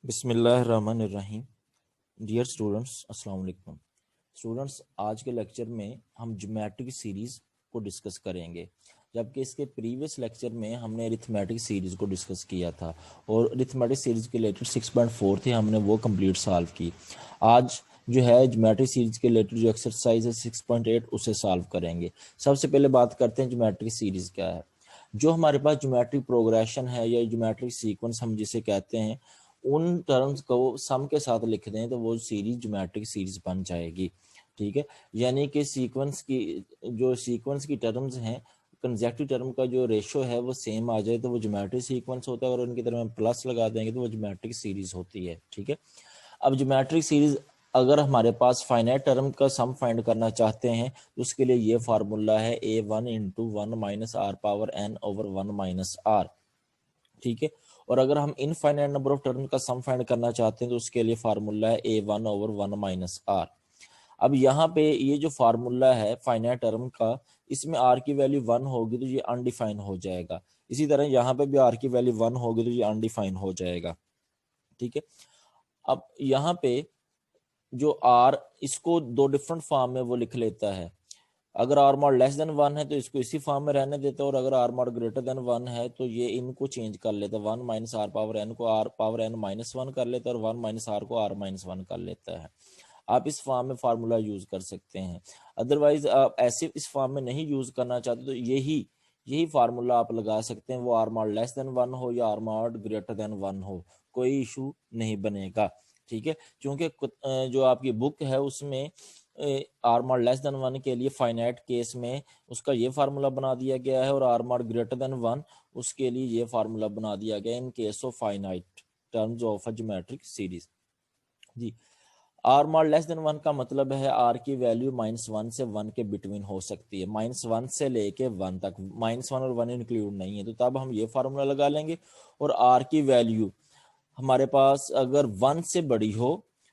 बिस्मिल्लाहिर्रहमानिर्रहीम। Dear students, अस्सलाम वालेकुम। स्टूडेंट्स, आज के लेक्चर में हम ज्योमेट्रिक सीरीज़ को डिस्कस करेंगे, जबकि इसके प्रीवियस लेक्चर में हमने अरिथमेटिक सीरीज़ को डिस्कस किया था और अरिथमेटिक सीरीज़ के रिलेटेड 6.4 थे, हमने वो कंप्लीट सॉल्व की। आज जो है ज्योमेट्रिक सीरीज़ के रिलेटेड जो एक्सरसाइज है 6.8 उसे सॉल्व करेंगे। सबसे पहले बात करते हैं ज्योमेट्रिक सीरीज़ क्या है। जो हमारे पास ज्योमेट्रिक प्रोग्रेशन है या ज्योमेट्रिक सीक्वेंस हम जिसे कहते हैं, उन टर्म्स को सम के साथ लिख दें तो वो सीरीज ज्योमेट्रिक सीरीज बन जाएगी। ठीक है, यानी कि सीक्वेंस की टर्म्स हैं, कंसेक्टिव टर्म का जो रेशो है वो सेम आ जाए तो वो ज्योमेट्रिक सीक्वेंस होता है, और उनकी तरफ हम प्लस लगा देंगे तो वो ज्योमेट्रिक सीरीज होती है। ठीक है, अब ज्योमेट्रिक सीरीज अगर हमारे पास फाइनाइट टर्म का सम फाइंड करना चाहते हैं तो उसके लिए ये फार्मूला है a1 into 1 minus r power n over 1 minus r. ठीक है, और अगर हम इनफाइनाइट नंबर ऑफ टर्म का सम फाइंड करना चाहते हैं तो उसके लिए फार्मूला है a1 ओवर 1 माइनस आर। अब यहाँ पे ये जो फार्मूला है फाइनाइट टर्म का, इसमें आर की वैल्यू 1 होगी तो ये अनडिफाइन हो जाएगा। इसी तरह यहाँ पे भी आर की वैल्यू 1 होगी तो ये अनडिफाइन हो जाएगा। ठीक है, अब यहाँ पे जो आर, इसको दो डिफरेंट फॉर्म में वो लिख लेता है। अगर आर मॉड लेस देन 1 है तो इसको इसी फॉर्म में रहने देता है, और अगर आर मॉड ग्रेटर देन 1 है तो ये इनको चेंज कर लेता है। 1 माइनस आर पावर एन को आर पावर एन माइनस 1 कर लेता है, और 1 माइनस आर को आर माइनस 1 कर लेता है। आप इस फॉर्म में फार्मूला यूज कर सकते हैं। अदरवाइज आप ऐसे इस फॉर्म में नहीं यूज करना चाहते तो यही फार्मूला आप लगा सकते हैं, वो आर मॉड लेस देन 1 हो या आर मॉड ग्रेटर देन 1 हो, कोई इशू नहीं बनेगा। ठीक है, क्योंकि जो आपकी बुक है उसमें आर मॉड लेस देन 1 के लिए फाइनाइट केस में उसका ये फार्मूला बना दिया गया है, और आर मॉड ग्रेटर देन 1 उसके लिए ये फार्मूला बना दिया गया in case of finite terms of a geometric series. जी, आर मॉड लेस देन 1 का मतलब है आर की वैल्यू -1 से 1 के बिटवीन हो सकती है, -1 से लेके 1 तक, -1 और 1 इंक्लूड नहीं है, तो तब हम ये फार्मूला लगा लेंगे। और आर की वैल्यू हमारे पास अगर 1 से बड़ी हो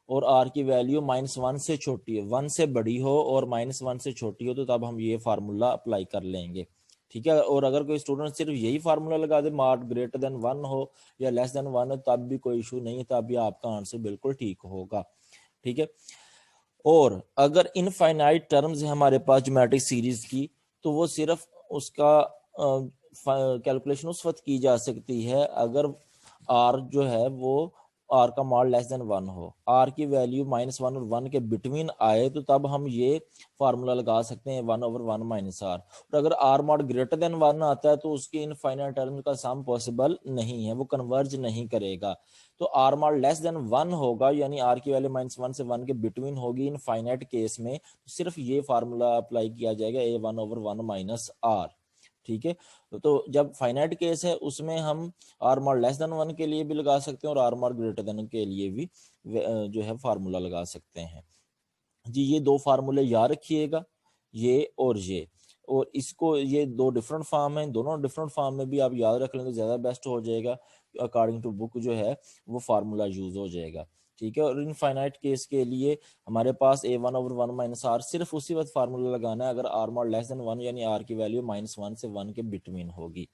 और आर की वैल्यू -1 से छोटी है, 1 से बड़ी हो और -1 से छोटी हो, तो तब हम ये फार्मूला अप्लाई कर लेंगे। ठीक है, और अगर कोई स्टूडेंट सिर्फ यही फार्मूला लगा दे, मॉड ग्रेटर देन 1 हो या लेस देन 1 हो, तब भी कोई इशू नहीं है, तब भी आपका आंसर बिल्कुल ठीक होगा। ठीक है, और अगर इनफाइनाइट टर्म्स है हमारे पास ज्योमेट्रिक सीरीज की, तो वो सिर्फ उसका कैलकुलेशन उस वक्त की जा सकती है अगर आर जो है वो आर का मॉड लेस देन 1 हो, आर की वैल्यू -1 और 1 के बिटवीन आए, तो तब हम ये फार्मूला लगा सकते हैं 1 ओवर 1 माइनस आर। और अगर आर मॉड ग्रेटर देन 1 आता है तो उसकी इनफाइनाइट टर्म्स का सम पॉसिबल नहीं है, वो कन्वर्ज नहीं करेगा। तो आर मॉड लेस देन 1 होगा, यानी आर की वैल्यू -1 से 1 के बिटवीन होगी इन फाइनाइट केस में, तो सिर्फ ये फार्मूला अप्लाई किया जाएगा a1 ओवर 1 माइनस आर। ठीक है, तो जब फाइनाइट केस है उसमें हम आर मॉड लेस देन 1 के लिए भी लगा सकते हैं और आर मॉड ग्रेटर देन के लिए भी जो है फार्मूला लगा सकते हैं। जी, ये दो फार्मूले याद रखिएगा, ये और ये, और इसको ये दो डिफरेंट फॉर्म हैं, दोनों डिफरेंट फॉर्म में भी आप याद रख लें तो ज़्यादा बेस्ट हो जाएगा। अकॉर्डिंग टू बुक जो है वो फार्मूला यूज हो जाएगा। ठीक है, और इनफाइनाइट केस के लिए हमारे पास a1 ओवर 1 माइनस आर, सिर्फ उसी वक्त फार्मूला लगाना है अगर आर मॉड लेस देन 1, यानी आर की वैल्यू -1 से 1 के बिटवीन होगी।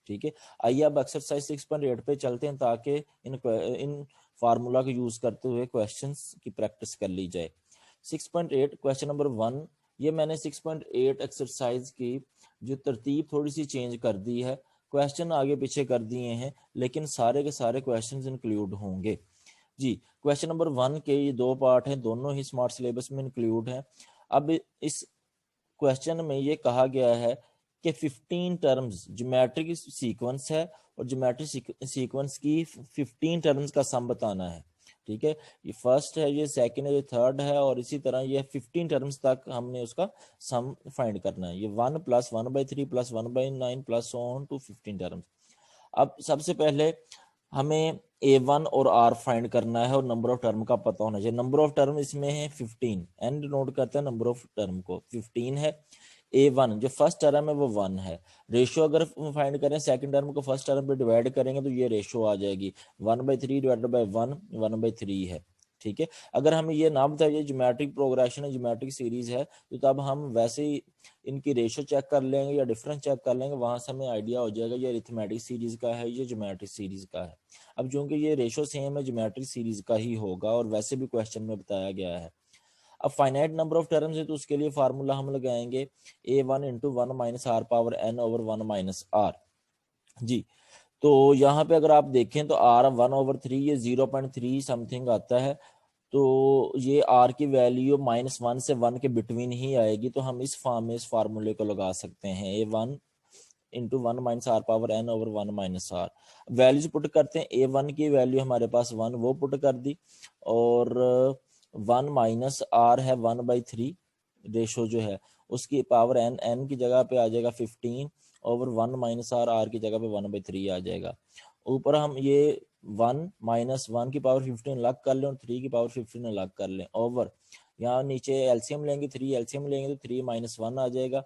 ठीक है, आइए अब एक्सरसाइज 6.8 पे चलते हैं ताकि इन फार्मूला को यूज करते हुए क्वेश्चंस की प्रैक्टिस कर ली जाए। 6.8 क्वेश्चन नंबर 1, ये मैंने 6.8 एक्सरसाइज की जो तरतीब थोड़ी सी चेंज कर दी है, क्वेश्चन आगे पीछे कर दिए हैं, लेकिन सारे के सारे क्वेश्चंस इंक्लूड होंगे। जी, क्वेश्चन नंबर 1 के ये दो पार्ट हैं, दोनों ही स्मार्ट सिलेबस में इंक्लूड हैं। अब इस क्वेश्चन में ये कहा गया है कि 15 टर्म्स ज्योमेट्रिक सीक्वेंस है और ज्योमेट्रिक सीक्वेंस की 15 टर्म्स का सम बताना है। ठीक है, ये फर्स्ट है, ये सेकंड है, ये थर्ड है, और इसी तरह ये 15 टर्म्स तक हमने उसका सम फाइंड करना है। ये 1 plus 1/3 plus 1/9 plus on to 15 terms. अब सबसे पहले हमें a1 और r फाइंड करना है और नंबर ऑफ टर्म का पता होना चाहिए। नंबर ऑफ टर्म इसमें है 15, एंड नोट करते हैं नंबर ऑफ टर्म को, 15 है। a1 जो फर्स्ट टर्म है वो 1 है। रेशियो अगर फाइंड करें सेकंड टर्म को फर्स्ट टर्म पे डिवाइड करेंगे तो ये रेशियो आ जाएगी 1/3 डिवाइडेड बाय 1 1/3 है। ठीक है। अगर हमें ये ना बताइए ज्योमेट्रिक प्रोग्रेशन है, ज्योमेट्रिक सीरीज है, तो तब हम वैसे ही इनकी रेशो चेक कर लेंगे या डिफरेंस चेक कर लेंगे, वहां से हमें आइडिया हो जाएगा ये अरिथमेटिक सीरीज का है, ये ज्योमेट्रिक सीरीज का है। अब चूंकि ये रेशो सेम है, ज्योमेट्रिक सीरीज का ही होगा और वैसे भी क्वेश्चन में बताया गया है। अब फाइनाइट नंबर ऑफ टर्म्स है तो उसके लिए फार्मूला हम लगाएंगे a1 into 1 minus r power n over 1 minus r. जी, तो यहाँ पे अगर आप देखें तो r 1/3 ये 0.3 समथिंग आता है, तो ये r की वैल्यू -1 से 1 के बिटवीन ही आएगी, तो हम इस फॉर्म में इस फार्मूले को लगा सकते हैं a1 into 1 minus r power n over 1 minus r. Values put करते हैं, a1 की वैल्यू हमारे पास 1 वो पुट कर दी, और 1 माइनस आर है 1/3 रेशो जो है, उसकी पावर n की जगह पे आ जाएगा 15 ओवर 1 माइनस आर की जगह पे 1/3 आ जाएगा। ऊपर हम ये 1 माइनस 1 की पावर 15 अलग कर लें और 3 की पावर 15 अलग कर लें, ओवर यहाँ नीचे एलसीएम लेंगे, 3 एलसीएम लेंगे तो 3 माइनस 1 आ जाएगा,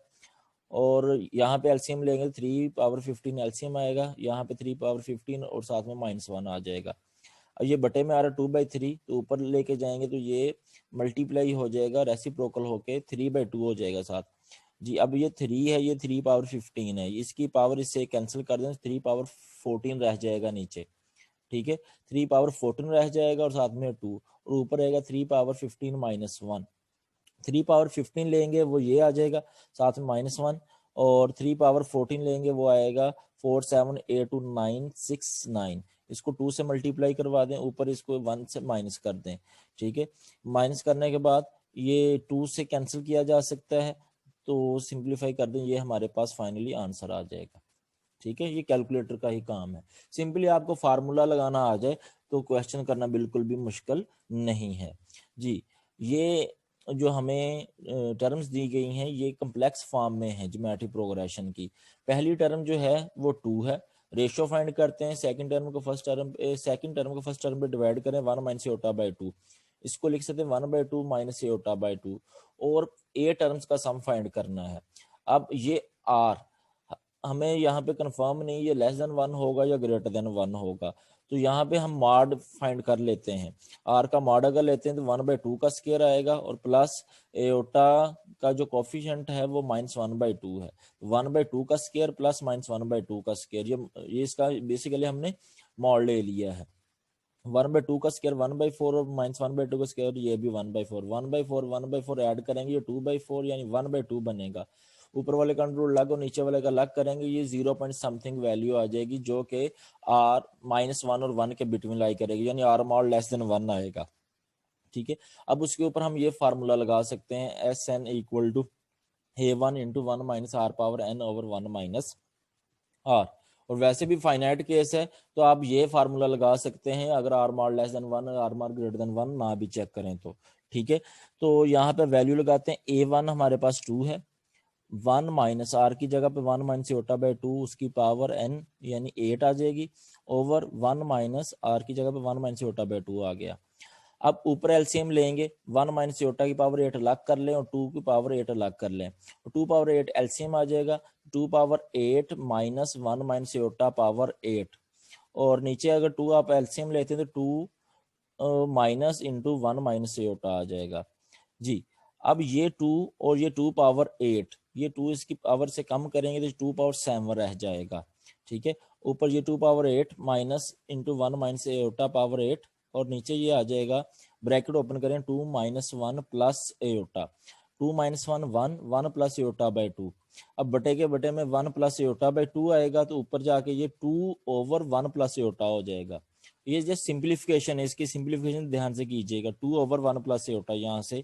और यहाँ पे एलसीएम लेंगे 3 पावर 15 एलसीएम आएगा, यहाँ पे 3 पावर 15 और साथ में -1 आ जाएगा। अब ये बटे में आ रहा है 2/3, तो ऊपर लेके जाएंगे तो ये मल्टीप्लाई हो जाएगा, रेसिप्रोकल होके 3/2 हो जाएगा साथ। जी, अब ये 3 है, ये 3 पावर 15 है, इसकी पावर इससे कैंसिल कर दें, 3 पावर 14 रह जाएगा नीचे, ठीक है। 3 पावर 14 रह जाएगा और साथ में 2, और ऊपर रहेगा 3 पावर 15 -1। 3 पावर 15 लेंगे वो ये आ जाएगा, साथ में -1, और 3 पावर 14 लेंगे वो आएगा 4 7 8 2 9 6 9। इसको 2 से मल्टीप्लाई करवा दें, ऊपर इसको 1 से माइनस कर दें, ठीक है। माइनस करने के बाद ये 2 से कैंसिल किया जा सकता है, तो सिंप्लीफाई कर दें, ये हमारे पास फाइनली आंसर आ जाएगा, ठीक है। ये कैलकुलेटर का ही काम है, सिंपली आपको फार्मूला लगाना आ जाए तो क्वेश्चन करना बिल्कुल भी मुश्किल नहीं है। जी, ये जो हमें टर्म्स दी गई हैं ये कम्प्लेक्स फॉर्म में है ज्योमेट्रिक प्रोग्रेशन की। पहली टर्म जो है वो 2 है, रेशियो फाइंड करते हैं, सेकंड टर्म को फर्स्ट टर्म पे डिवाइड करें 1 माइनस एटा बाई 2, इसको लिख सकते हैं 1/2 माइनस एटा बाई 2, और ए टर्म्स का सम फाइंड करना है। अब ये आर हमें यहाँ पे कंफर्म नहीं ये लेस देन 1 होगा या ग्रेटर देन 1 होगा, तो यहाँ पे हम मॉड फाइंड कर लेते हैं। आर का मॉड अगर लेते हैं तो 1/2 का स्क्वायर आएगा, और प्लस एओटा का जो कोफिशिएंट है वो -1/2 है, 1/2 का स्क्वायर प्लस -1/2 का स्क्वायर, ये इसका बेसिकली हमने मॉड ले लिया है। 1/2 का स्क्वायर 1/4 और -1/2 का स्क्वायर ये भी 1/4, 1/4 ऐड करेंगे ये 2/4 यानी 1/2 बनेगा। ऊपर वाले का रूल अलग और नीचे वाले का अलग करेंगे, ये 0 पॉइंट समथिंग वैल्यू आ जाएगी जो कि आर -1 और 1 के बिटवीन लाई करेगी, यानी आर मॉड लेस देन 1 आएगा, ठीक है। अब उसके ऊपर हम ये फार्मूला लगा सकते हैं SN equal to A1 into 1 minus r power n over 1 minus r, और वैसे भी फाइनाइट केस है तो आप ये फार्मूला लगा सकते हैं अगर आर मार लेस देन 1 आर मार ग्रेटर देन 1 ना भी चेक करें तो, ठीक है। तो यहाँ पे वैल्यू लगाते हैं, A1 हमारे पास 2 है, 1 माइनस आर की जगह पे 1 माइनस एटा बाई 2 उसकी पावर n यानी 8 आ जाएगी, ओवर 1 माइनस आर की जगह पे 1 माइनस एटा बाई 2 आ गया। अब ऊपर एलसीएम लेंगे, 1 माइनस एटा की पावर 8 अलग कर लें और 2 की पावर 8 अलग कर लें, 2 पावर 8 एलसीएम आ जाएगा, 2 पावर 8 माइनस 1 माइनस एटा पावर 8, और नीचे अगर 2 आप एलसीएम लेते हैं तो 2 माइनस इंटू 1 माइनस एटा आ जाएगा। जी, अब ये 2 और ये 2 पावर 8, ये 2 इसकी पावर से कम करेंगे तो 2 पावर 7 रह जाएगा, ठीक है। ऊपर ये 2 पावर 8 माइनस इंटू 1 माइनस एटा पावर 8, और नीचे ये आ जाएगा, ब्रैकेट ओपन करें, 2 minus 1 plus iota, 2 minus 1 1 1 plus iota by 2। अब बटे के बटे में 1 प्लस एटा बाई 2 आएगा, तो ऊपर जाके ये 2 ओवर 1 प्लस एटा हो जाएगा। ये जस्ट सिंप्लीफिकेशन है, इसकी सिंप्लीफिकेशन ध्यान से कीजिएगा, 2 ओवर 1 प्लस एटा यहाँ से,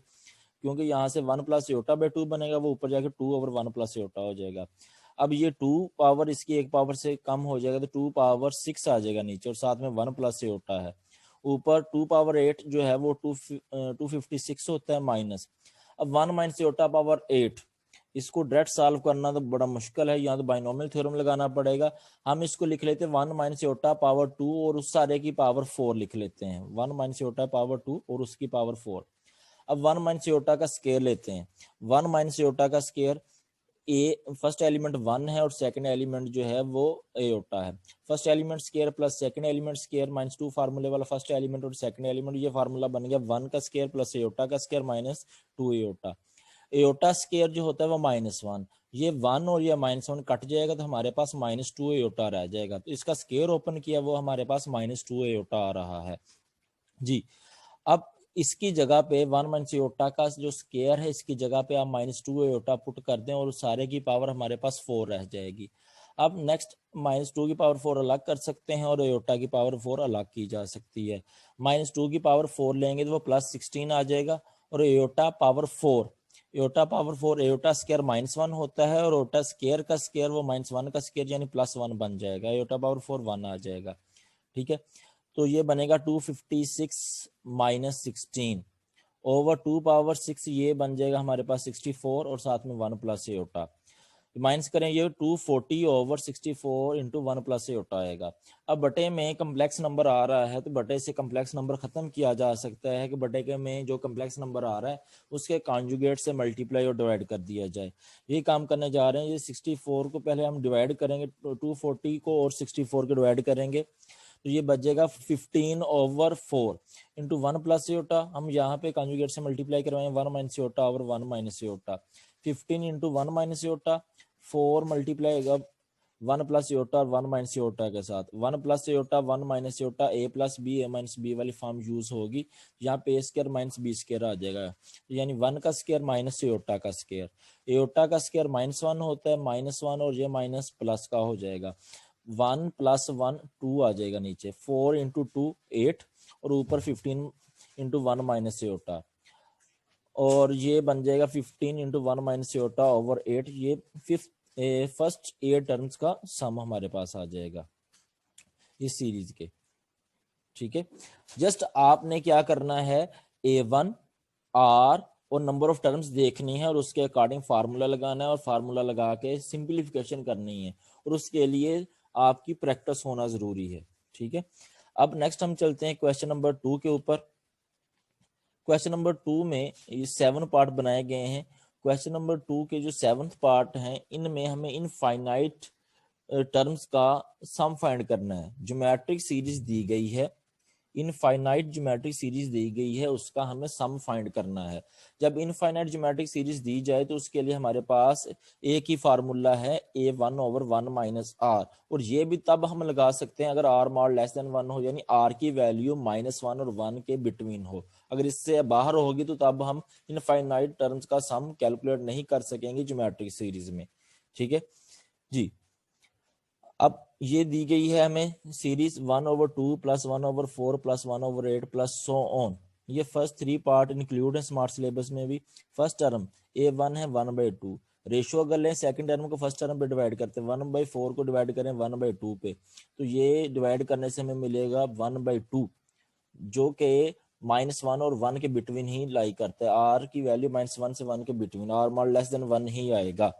क्योंकि यहाँ से 1 प्लस एटा बाई 2 बनेगा, वो ऊपर जाके 2 ओवर 1 प्लस एटा हो जाएगा। अब ये 2 पावर इसकी एक पावर से कम हो जाएगा तो 2 पावर 6 आ जाएगा नीचे, और साथ में 1 प्लस एटा है। ऊपर 2 पावर 8 जो है वो 256 होता है माइनस। अब 1 माइनस एटा पावर 8, इसको डायरेक्ट सॉल्व करना तो बड़ा मुश्किल है, यहाँ तो बाइनोमियल थ्योरम लगाना पड़ेगा। हम इसको लिख लेते हैं 1 माइनस एटा पावर 2 और उस सारे की पावर 4 लिख लेते हैं, 1 माइनस एटा पावर 2 और उसकी पावर 4। अब 1 माइनस एटा का स्क्वायर लेते हैं, 1 माइनस एटा का स्क्वायर ए फर्स्ट एलिमेंट 1 है और सेकंड एलिमेंट जो है वो एयोटा है। First element square plus second element square minus 2 फार्मूले वाला फर्स्ट एलिमेंट और सेकंड एलिमेंट, ये फार्मूला बन गया 1 का स्क्वायर प्लस एयोटा का square minus 2 aorta. Aorta square जो होता है वो -1, ये 1 और ये -1 कट जाएगा तो हमारे पास -2 एयोटा रह जाएगा। तो इसका स्क्वायर ओपन किया वो हमारे पास -2 एयोटा आ रहा है जी। अब इसकी जगह पे 1 माइनस एयोटा का जो स्क्वायर है इसकी जगह पे आप -2 एयोटा पुट कर दें और सारे की पावर हमारे पास 4 रह जाएगी। अब नेक्स्ट -2 की पावर 4 अलग कर सकते हैं और एयोटा की पावर 4 अलग की जा सकती है। -2 की पावर 4 लेंगे तो वो +16 आ जाएगा और aorta power 4, aorta power 4, aorta square -1 होता है और एयोटा स्क्वायर का स्क्वायर वो -1 का स्क्वायर यानी +1 बन जाएगा, एयोटा पावर 4 1 आ जाएगा। ठीक है, तो ये बनेगा 256 - 16 ओवर 2 पावर 6, ये बन जाएगा हमारे पास 64 और साथ में 1 प्लस एयोटा माइनस करें, ये 240 ओवर 64 इंटू 1 प्लस एयोटा आएगा। अब बटे में कम्प्लेक्स नंबर आ रहा है तो बटे से कम्प्लेक्स नंबर खत्म किया जा सकता है कि बटे के में जो कम्प्लेक्स नंबर आ रहा है उसके कॉन्जुगेट से मल्टीप्लाई और डिवाइड कर दिया जाए। ये काम करने जा रहे हैं। ये 64 को पहले हम डिवाइड करेंगे, 240 को और 64 को डिवाइड करेंगे तो ये बचेगा 15 ओवर 4 इंटू 1 प्लस एयोटा। हम यहाँ पे कॉन्जुगेट से मल्टीप्लाई करवाएं 1 minus aorta over 1 minus aorta. 15 into 1 minus aorta, 4 multiply होगा 1 प्लस एयोटा और 1 माइनस एयोटा के साथ। 1 प्लस एयोटा 1 माइनस एयोटा, ए प्लस बी ए माइनस बी वाली फॉर्म यूज होगी। यहाँ पे ए स्क्वायर माइनस बी स्क्वायर आ जाएगा, यानी 1 का स्क्वायर माइनस एयोटा का स्क्वायर। एयोटा का स्क्वायर -1 होता है, -1 और ये माइनस प्लस का हो जाएगा। 1 + 1 2 आ जाएगा नीचे, 4 इंटू 2 8 और ऊपर 15 इंटू 1 माइनस एयोटा और ये बन जाएगा 15 इंटू 1 माइनस एयोटा ओवर 8। ये फर्स्ट 8 टर्म्स का सम हमारे पास आ जाएगा इस सीरीज के। ठीक है, जस्ट आपने क्या करना है, A1 R और नंबर ऑफ टर्म्स देखनी है और उसके अकॉर्डिंग फार्मूला लगाना है और फार्मूला लगा के सिंप्लीफिकेशन करनी है और उसके लिए आपकी प्रैक्टिस होना जरूरी है। ठीक है, अब नेक्स्ट हम चलते हैं क्वेश्चन नंबर 2 के ऊपर। क्वेश्चन नंबर 2 में ये 7 पार्ट बनाए गए हैं। क्वेश्चन नंबर 2 के जो 7th पार्ट हैं इनमें हमें इनफाइनाइट टर्म्स का सम फाइंड करना है। ज्योमेट्रिक सीरीज दी गई है, इनफाइनाइट ज्योमेट्रिक सीरीज दी गई है, उसका हमें सम फाइंड करना है। जब इनफाइनाइट ज्योमेट्रिक सीरीज दी जाए तो उसके लिए हमारे पास एक ही फार्मूला है A1 ओवर 1 माइनस आर, और ये भी तब हम लगा सकते हैं अगर आर मॉड लेस देन 1 हो, यानी आर की वैल्यू -1 और 1 के बिटवीन हो। अगर इससे बाहर होगी तो तब हम इनफाइनाइट टर्म्स का सम कैलकुलेट नहीं कर सकेंगे ज्योमेट्रिक सीरीज में। ठीक है जी, अब ये दी गई है हमें series 1 over 2 plus 1 over 4 plus 1 over 8 plus so on. ये फर्स्ट 3 पार्ट इंक्लूड है स्मार्ट सिलेबस में भी। फर्स्ट टर्म A1 है 1/2, रेशियो अगर लें सेकंड टर्म को फर्स्ट टर्म पे डिवाइड करते हैं, 1/4 को डिवाइड करें 1/2 पे तो ये डिवाइड करने से हमें मिलेगा 1/2 जो कि -1 और 1 के बिटवीन ही लाई करता है। आर की वैल्यू -1 से 1 के between, r mod less than 1 ही आएगा।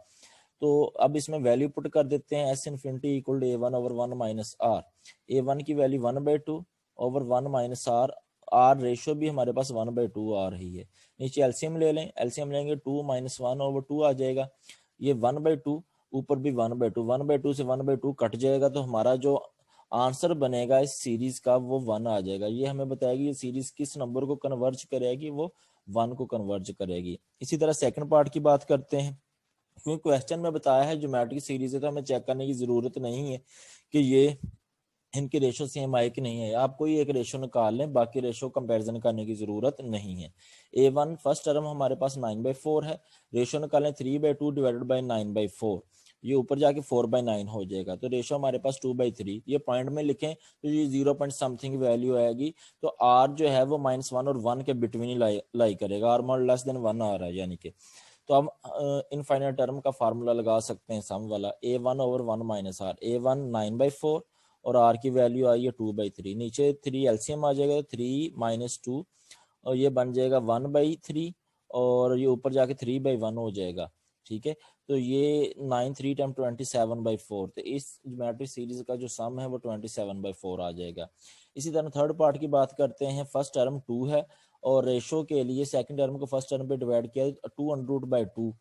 तो अब इसमें वैल्यू पुट कर देते हैं, S infinity equal to A1 over 1 minus r. A1 की value 1/2 over 1 minus r, r ratio भी हमारे पास 1/2 आ रही है। नीचे एलसीएम ले लें, एलसीएम लेंगे 2 - 1 ओवर 2 आ जाएगा। ये 1/2 ऊपर भी 1/2, 1/2 से 1/2 कट जाएगा तो हमारा जो आंसर बनेगा इस सीरीज का वो 1 आ जाएगा। ये हमें बताएगी ये सीरीज किस नंबर को कन्वर्ज करेगी, वो 1 को कन्वर्ज करेगी। इसी तरह सेकंड पार्ट की बात करते हैं। क्योंकि क्वेश्चन में बताया है ज्योमेट्रिक सीरीज है तो हमें चेक करने की जरूरत नहीं है कि ये इनके रेशो सेम आए कि नहीं है। आप कोई एक रेशो निकाल लें, बाकी रेशो कंपैरिजन करने की जरूरत नहीं है। A1 फर्स्ट टर्म हमारे पास 9/4 है, रेशो निकालें 3/2 डिवाइडेड बाई 9/4, ये ऊपर जाके 4/9 हो जाएगा तो रेशो हमारे पास 2/3। ये पॉइंट में लिखें तो ये 0 पॉइंट समथिंग वैल्यू आएगी। तो आर जो है वो -1 और 1 के बिटवीन ही लाई करेगा, आर मॉड लेस देन 1 आ रहा है यानी कि। तो हम इनफाइनाइट टर्म का फार्मूला लगा सकते हैं सम वाला, A1 over 1 minus r. A1 9/4 और आर की वैल्यू आई है 2/3, नीचे 3 एलसीएम आ जाएगा 3 - 2 और ये बन जाएगा 1/3 और ये ऊपर जाके 3/1 हो जाएगा। ठीक है, तो ये 9 3 टाइम 27/4, तो इस ज्योमेट्रिक सीरीज का जो सम है वो 27/4 आ जाएगा। इसी तरह थर्ड पार्ट की बात करते हैं। फर्स्ट टर्म 2 है और रेशो के लिए सेकंड टर्म को फर्स्ट टर्म पे डिवाइड किया 2√2,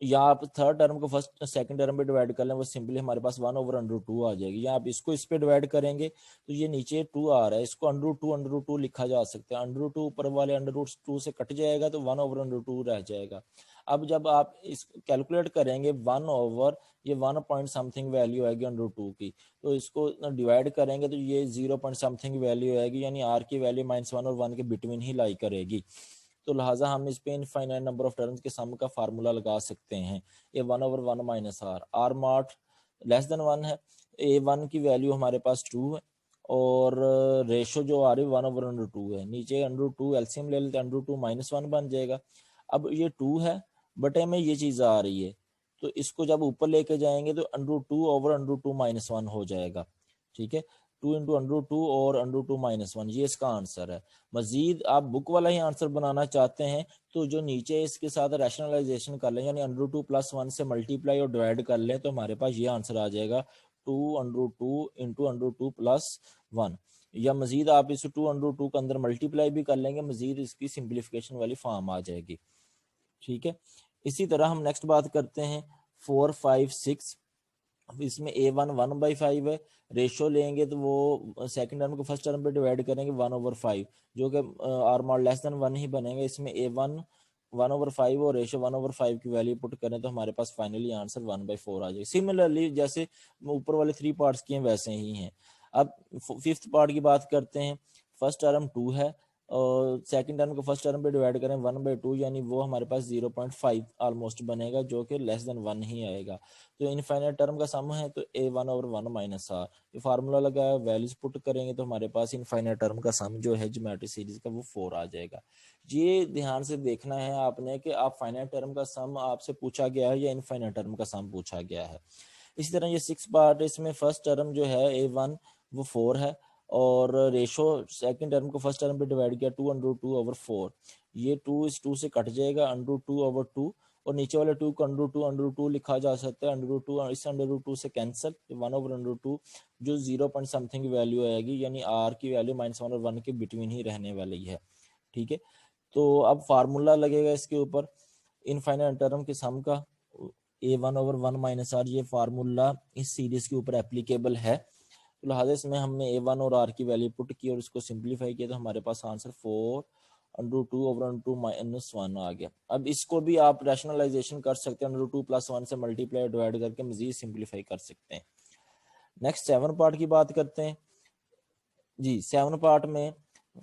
या आप थर्ड टर्म को फर्स्ट सेकंड टर्म पे डिवाइड कर लें, वो सिंपली हमारे पास 1/√2 आ जाएगी। या आप इसको इस पे डिवाइड करेंगे तो ये नीचे 2 आ रहा है, इसको √2 लिखा जा सकता है। √2 ऊपर वाले √2 से कट जाएगा तो 1/√2 रह जाएगा। अब जब आप इस कैलकुलेट करेंगे 1 ओवर ये 1 पॉइंट समथिंग वैल्यू आएगी √2 की, तो इसको डिवाइड करेंगे तो ये 0 पॉइंट समथिंग वैल्यू आएगी, यानी आर की वैल्यू -1 और 1 के बिटवीन ही लाई करेगी। तो लिहाजा हम इस पे इनफाइनाइट नंबर ऑफ टर्म्स के सम का फार्मूला लगा सकते हैं। ये 1/1 minus r not less than 1 है, A1 की वैल्यू हमारे पास 2 है और रेशो जो आ रही है 1/√2 है। नीचे √2 एलसीएम ले लेते हैं, √2 -1 बन जाएगा। अब ये 2 है बटे में ये चीज आ रही है, तो इसको जब ऊपर लेके जाएंगे तो √2/√2 -1 हो जाएगा। ठीक है, 2 इंटू √2 और √2 -1, ये इसका आंसर है। मजीद आप बुक वाला ही आंसर बनाना चाहते हैं तो जो नीचे इसके साथ रैशनलाइजेशन कर लें, यानी √2 + 1 से मल्टीप्लाई और डिवाइड कर लें, तो हमारे पास ये आंसर आ जाएगा 2 इंटू √2 + 1। या मजीद आप इस 2 के अंदर मल्टीप्लाई भी कर लेंगे, मजीद इसकी सिंप्लीफिकेशन वाली फॉर्म आ जाएगी। ठीक है, इसी तरह हम नेक्स्ट बात करते हैं 4, 5, 6। इसमें A1 1/5 है, रेशो लेंगे तो वो सेकंड टर्म को फर्स्ट टर्म पे डिवाइड करेंगे 1/5, जो कि आर मॉड लेस देन 1 ही बनेगा। इसमें A1 1/5 और रेशो 1/5 की वैल्यू पुट करें तो हमारे पास फाइनली आंसर 1/4 आ जाएगा। सिमिलरली जैसे ऊपर वाले 3 पार्ट्स किए वैसे ही हैं। अब फिफ्थ पार्ट की बात करते हैं। फर्स्ट टर्म 2 है और सेकंड टर्म को फर्स्ट टर्म पे डिवाइड करें 1/2, यानी वो हमारे पास 0.5 ऑलमोस्ट बनेगा, जो कि लेस देन 1 ही आएगा। तो इनफाइनाइट टर्म का सम है तो A1/1 माइनस आर, ये फार्मूला लगाया, वैल्यूज पुट करेंगे तो हमारे पास इनफाइनाइट टर्म का सम जो है ज्योमेट्रिक सीरीज का वो 4 आ जाएगा। ये ध्यान से देखना है आपने कि आप फाइनाइट टर्म का सम आपसे पूछा गया है या इनफाइनाइट टर्म का सम पूछा गया है। इसी तरह ये 6 पार्ट, इसमें फर्स्ट टर्म जो है A1 वो 4 है और रेशो सेकंड टर्म को फर्स्ट टर्म पे डिवाइड किया 2/2/4, ये 2 इस 2 से कट जाएगा, √2/2 और नीचे वाले 2 को √2 लिखा जा सकता है, √2 इस √2 से कैंसिल, 1/√2 जो 0 पॉइंट समथिंग वैल्यू आएगी, यानी आर की वैल्यू -1 और 1 के बिटवीन ही रहने वाली है। ठीक है, तो अब फार्मूला लगेगा इसके ऊपर इनफाइनाइट टर्म के सम का, A1/1 माइनस आर, ये फार्मूला इस सीरीज के ऊपर एप्लीकेबल है। तो लिहाजा इसमें हमने A1 और R की वैल्यू पुट की और इसको सिंप्लीफाई किया तो हमारे पास आंसर 4/2 माइनस 1 आ गया। अब इसको भी आप रैशनलाइजेशन कर सकते हैं, √2 + 1 से मल्टीप्लाई डिवाइड करके मजीद सिंप्लीफाई कर सकते हैं। नेक्स्ट 7 पार्ट की बात करते हैं जी। 7 पार्ट में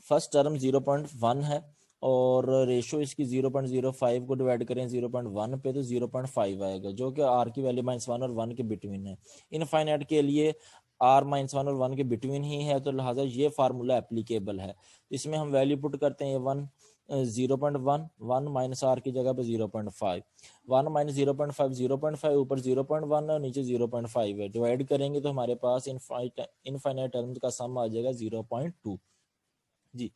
फर्स्ट टर्म 0.1 है और रेशो इसकी 0.05 को डिवाइड करें 0.1 पे तो 0.5 आएगा, जो कि आर की वैल्यू -1 और 1 के बिटवीन है। इनफाइनाइट के लिए आर -1 और 1 के बिटवीन ही है, तो लिहाजा ये फार्मूला एप्लीकेबल है। इसमें हम वैल्यू पुट करते हैं 1 0.1, 1 माइनस आर की जगह पे 0.5, 1 माइनस 0.5 0.5, ऊपर 0.1 और नीचे 0.5 है, डिवाइड करेंगे तो हमारे पास इनफाइनाइट टर्म्स का सम आ जाएगा 0.2 जी।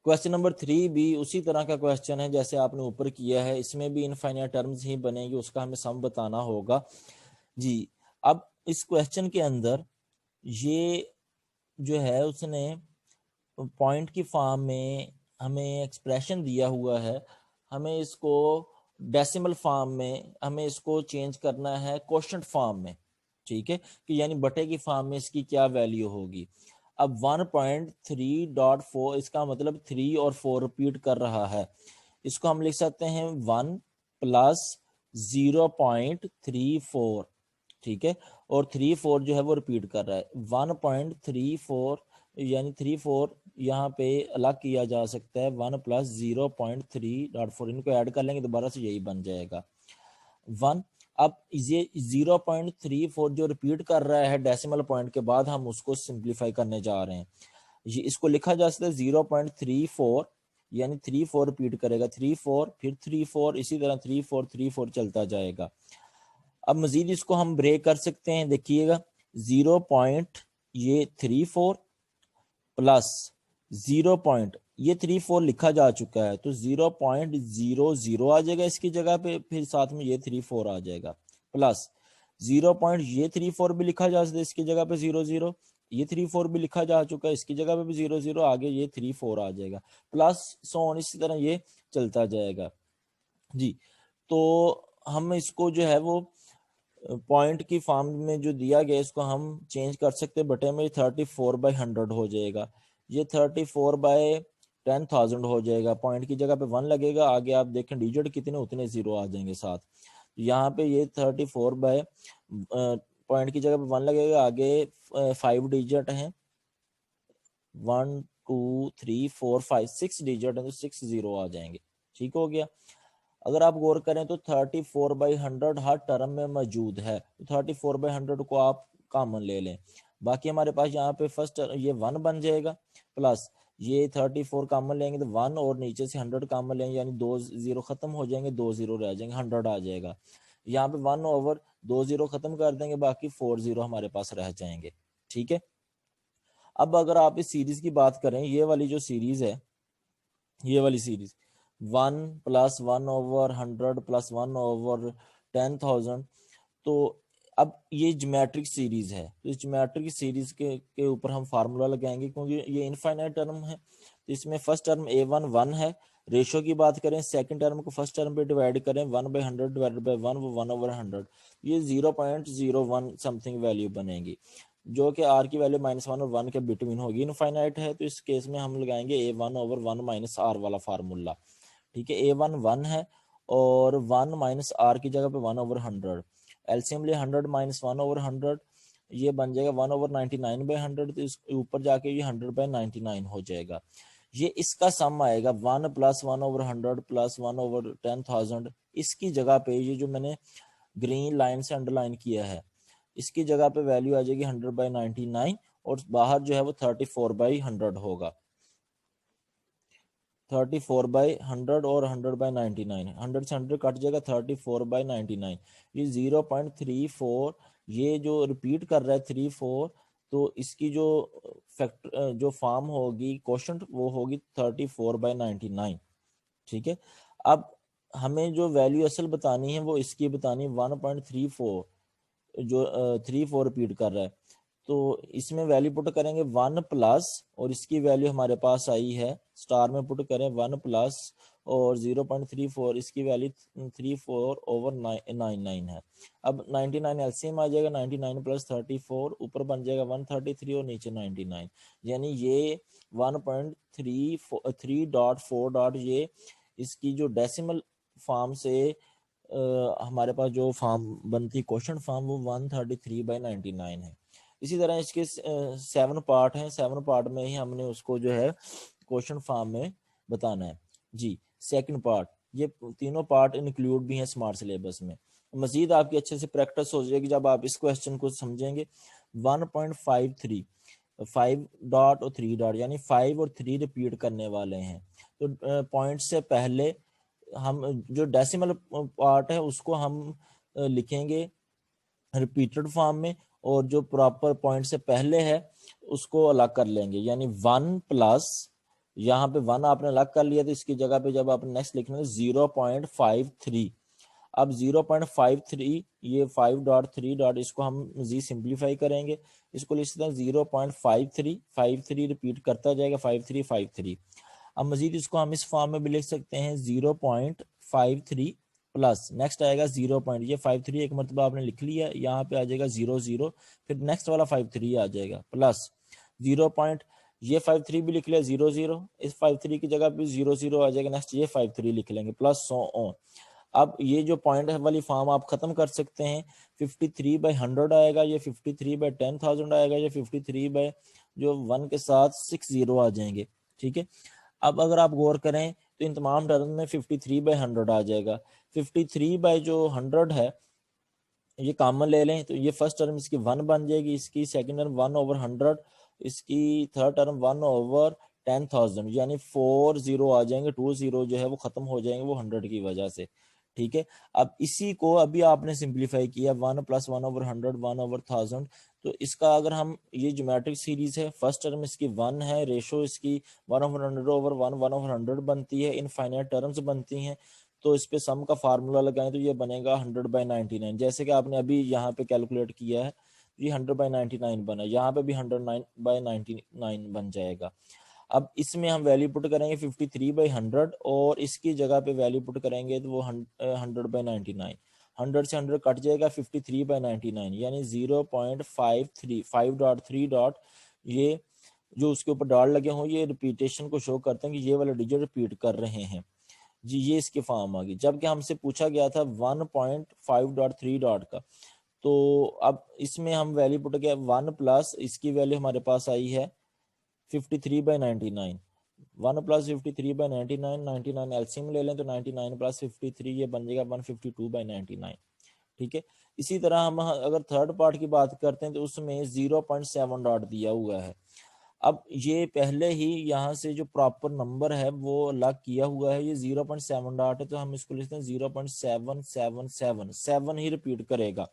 क्वेश्चन नंबर 3 भी उसी तरह का क्वेश्चन है जैसे आपने ऊपर किया है, इसमें भी इनफाइनाइट टर्म्स ही बनेगी, उसका हमें सम बताना होगा जी। अब इस क्वेश्चन के अंदर ये जो है उसने पॉइंट की फॉर्म में हमें एक्सप्रेशन दिया हुआ है, हमें इसको डेसिमल फॉर्म में हमें इसको चेंज करना है क्वोशंट फॉर्म में। ठीक है, कि यानी बटे की फॉर्म में इसकी क्या वैल्यू होगी। अब 1.3.4 इसका मतलब 3 और 4 रिपीट कर रहा है, इसको हम लिख सकते हैं 1 + 0.34। ठीक है, और 3 4 जो है वो रिपीट कर रहा है, 1.34 यानी 3 4 यहाँ पे अलग किया जा सकता है, 1 + 0.3.4, इनको ऐड कर लेंगे दोबारा से यही बन जाएगा 1। अब ये 0.34 जो रिपीट कर रहा है डेसिमल पॉइंट के बाद, हम उसको सिंप्लीफाई करने जा रहे हैं। ये इसको लिखा जा सकता है 0.34, यानी 3 4 रिपीट करेगा, 3 4 फिर 3 4, इसी तरह 3 4 3 4 चलता जाएगा। अब मजीद इसको हम ब्रेक कर सकते हैं, देखिएगा 0.34 प्लस 0 पॉइंट ये 3 4 लिखा जा चुका है तो 0.00 आ जाएगा इसकी जगह पे, फिर साथ में ये 3 4 आ जाएगा, प्लस 0 पॉइंट ये 3 4 भी लिखा जा सकता है इसकी जगह पे 0 0, ये 3 4 भी लिखा जा चुका है इसकी जगह पे भी 0 0, आगे ये 3 4 आ जाएगा, प्लस सो ऑन, इसी तरह ये चलता जाएगा। जी। तो हम इसको जो है वो पॉइंट की फॉर्म में जो दिया गया इसको हम चेंज कर सकते हैं, बटे में 34/100 हो जाएगा। ये 34/10,000 हो जाएगा। पॉइंट की जगह पे 1 लगेगा, आगे आप देखें डिजिट कितने उतने जीरो आ जाएंगे साथ। यहाँ पे ये 34 बाय पॉइंट की जगह पे 1 लगेगा, आगे 5 डिजिट हैं, 1 2 3 4 5 6 डिजिट है, तो 6 जीरो आ जाएंगे। ठीक हो गया। अगर आप गौर करें तो 34/100 हर टर्म में मौजूद है, तो 34/100 को आप कॉमन ले लें। बाकी हमारे पास यहाँ पे फर्स्ट ये 1 बन जाएगा, प्लस ये 34 कॉमन लेंगे तो 1 और नीचे से 100 कॉमन लेंगे, यानी 2 जीरो खत्म हो जाएंगे, 2 जीरो रह जाएंगे, 100 आ जाएगा। यहाँ पे 1 ओवर 2 जीरो खत्म कर देंगे, बाकी 4 जीरो हमारे पास रह जाएंगे। ठीक है। अब अगर आप इस सीरीज की बात करें, ये वाली जो सीरीज है, ये वाली सीरीज 1 + 1/100 + 1/10,000, तो अब ये ज्योमेट्रिक सीरीज है, तो इस ज्योमेट्रिक सीरीज के ऊपर हम फार्मूला लगाएंगे, क्योंकि ये इनफाइनाइट टर्म है। तो इसमें फर्स्ट टर्म a1 1 है। रेशो की बात करें, सेकंड टर्म को फर्स्ट टर्म पे डिवाइड करें, 1/100 डिवाइडेड बाय 1, वो 1/100, ये 0.01 समथिंग वैल्यू बनेगी, जो कि r की वैल्यू -1 और 1 के बिटवीन होगी, इनफाइनाइट है। तो इस केस में हम लगाएंगे a1/1 - r वाला फार्मूला। ठीक है, a1 1 है और 1 - r की जगह पे 1/100, एलसीएम लिए 100 - 1/100, ये बन जाएगा 1/99/100, तो इस ऊपर जाके ये 100/99 हो जाएगा। ये इसका सम आएगा 1 + 1/100 + 1/10,000। इसकी जगह पे ये जो मैंने ग्रीन लाइन से अंडरलाइन किया है, इसकी जगह पे वैल्यू आ जाएगी 100/99, और बाहर जो है वो 34/100 होगा। 34/100 और 100/99, 100 से 100 कट जाएगा, 34/99। ये 0.34, ये जो रिपीट कर रहा है 34, तो इसकी जो फैक्टर जो फॉर्म होगी क्वोशंट, वो होगी 34/99। ठीक है। अब हमें जो वैल्यू असल बतानी है वो इसकी बतानी है, 1.34 जो 34 रिपीट कर रहा है, तो इसमें वैल्यू पुट करेंगे 1 प्लस, और इसकी वैल्यू हमारे पास आई है, स्टार में पुट करें 1 प्लस और 0.34, इसकी वैल्यू 34/99 है। अब 99 एलसीएम आ जाएगा, 99 + 34 ऊपर बन जाएगा 133 और नीचे 99, यानी ये 1.34 ये इसकी जो डेसिमल फॉर्म से हमारे पास जो फॉर्म बनती क्वेश्चन फॉर्म, वो 133/99 है। इसी तरह इसके 7 पार्ट हैं, 7 पार्ट में ही हमने उसको जो है क्वेश्चन फॉर्म में बताना है। जी, सेकंड पार्ट, ये तीनों पार्ट इंक्लूड भी हैं स्मार्ट सिलेबस में। मजीद आपकी अच्छे से प्रैक्टिस हो जाएगी जब आप इस क्वेश्चन को समझेंगे। 1.53, 5 डॉट और 3 डॉट, यानी 5 और 3 रिपीट करने वाले हैं, तो पॉइंट से पहले हम जो डेसिमल पार्ट है उसको हम लिखेंगे रिपीटेड फॉर्म में, और जो प्रॉपर पॉइंट से पहले है उसको अलग कर लेंगे, यानी 1 प्लस, यहाँ पे 1 आपने अलग कर लिया, तो इसकी जगह पे जब आपने नेक्स्ट लिखना है 0.53। अब 0.53, ये 5 डॉट 3 डॉट, इसको हम मजीद सिंप्लीफाई करेंगे, इसको लिख सकते हैं 0.53, 53 रिपीट करता जाएगा, 5353। अब मजीद इसको हम इस फॉर्म में भी लिख सकते हैं 0.53 प्लस, नेक्स्ट आएगा 0 पॉइंट, ये 53 एक मरतबा आपने लिख लिया, यहाँ पे आ जाएगा 00, फिर नेक्स्ट वाला 53 आ जाएगा, प्लस 0 पॉइंट, ये 53 भी लिख लिया 00, इस 53 की जगह पे 00 आ जाएगा, नेक्स्ट ये 53 लिख लेंगे, प्लस सो ऑन। अब ये जो पॉइंट वाली फॉर्म आप खत्म कर सकते हैं, 53/100 आएगा, ये 53/10,000 आएगा, ये 53 बाय जो 1 के साथ 6 जीरो आ जाएंगे। ठीक है। अब अगर आप गौर करें तो इन तमाम टर्म में 53/100 आ जाएगा। 53 बाय जो 100 है, ये कॉमन ले लें, तो ये फर्स्ट टर्म इसकी 1 बन जाएगी, इसकी सेकंड टर्म 1/100, इसकी थर्ड टर्म 1/10,000, यानी 4 जीरो आ जाएंगे, 2 जीरो जो है वो खत्म हो जाएंगे वो 100 की वजह से। ठीक है। अब इसी को अभी आपने सिंप्लीफाई किया, 1 + 1/100 1/1000, तो इसका अगर हम, ये ज्योमेट्रिक सीरीज है, फर्स्ट टर्म इसकी 1 है, रेशो इसकी 1/100/1 1/100 बनती है, इनफाइनाइट टर्म्स बनती हैं, तो इस पे सम का फार्मूला लगाएं तो ये बनेगा 100/99, जैसे कि आपने अभी यहाँ पे कैलकुलेट किया है, ये 100/99 बना, यहाँ पे भी 100/99 बन जाएगा। अब इसमें हम वैल्यू पुट करेंगे 53/100 और इसकी जगह पे वैल्यू पुट करेंगे तो वो 100/99। 100 से 100 कट जाएगा, 53/99 यानी 0.53 5.3 डॉट, ये जो उसके ऊपर डॉट लगे हों ये रिपीटेशन को शो करते हैं कि ये वाला डिजिट रिपीट कर रहे हैं जी। ये इसकी फॉर्म आ गई। जबकि हमसे पूछा गया था 1.5.3 डॉट का, तो अब इसमें हम वैल्यू पुट किया 1 प्लस इसकी वैल्यू हमारे पास आई है 53/99। 1 प्लस 53/99, 99 एलसीएम ले लें तो 99 प्लस 53 ये बन जाएगा 152/99। ठीक है। इसी तरह हम अगर थर्ड पार्ट की बात करते हैं तो उसमें 0.7 डॉट दिया हुआ है। अब ये पहले ही यहाँ से जो प्रॉपर नंबर है वो लॉक किया हुआ है, ये 0.7 डॉट है तो हम इसको लिखते हैं 0.777, 7 ही रिपीट करेगा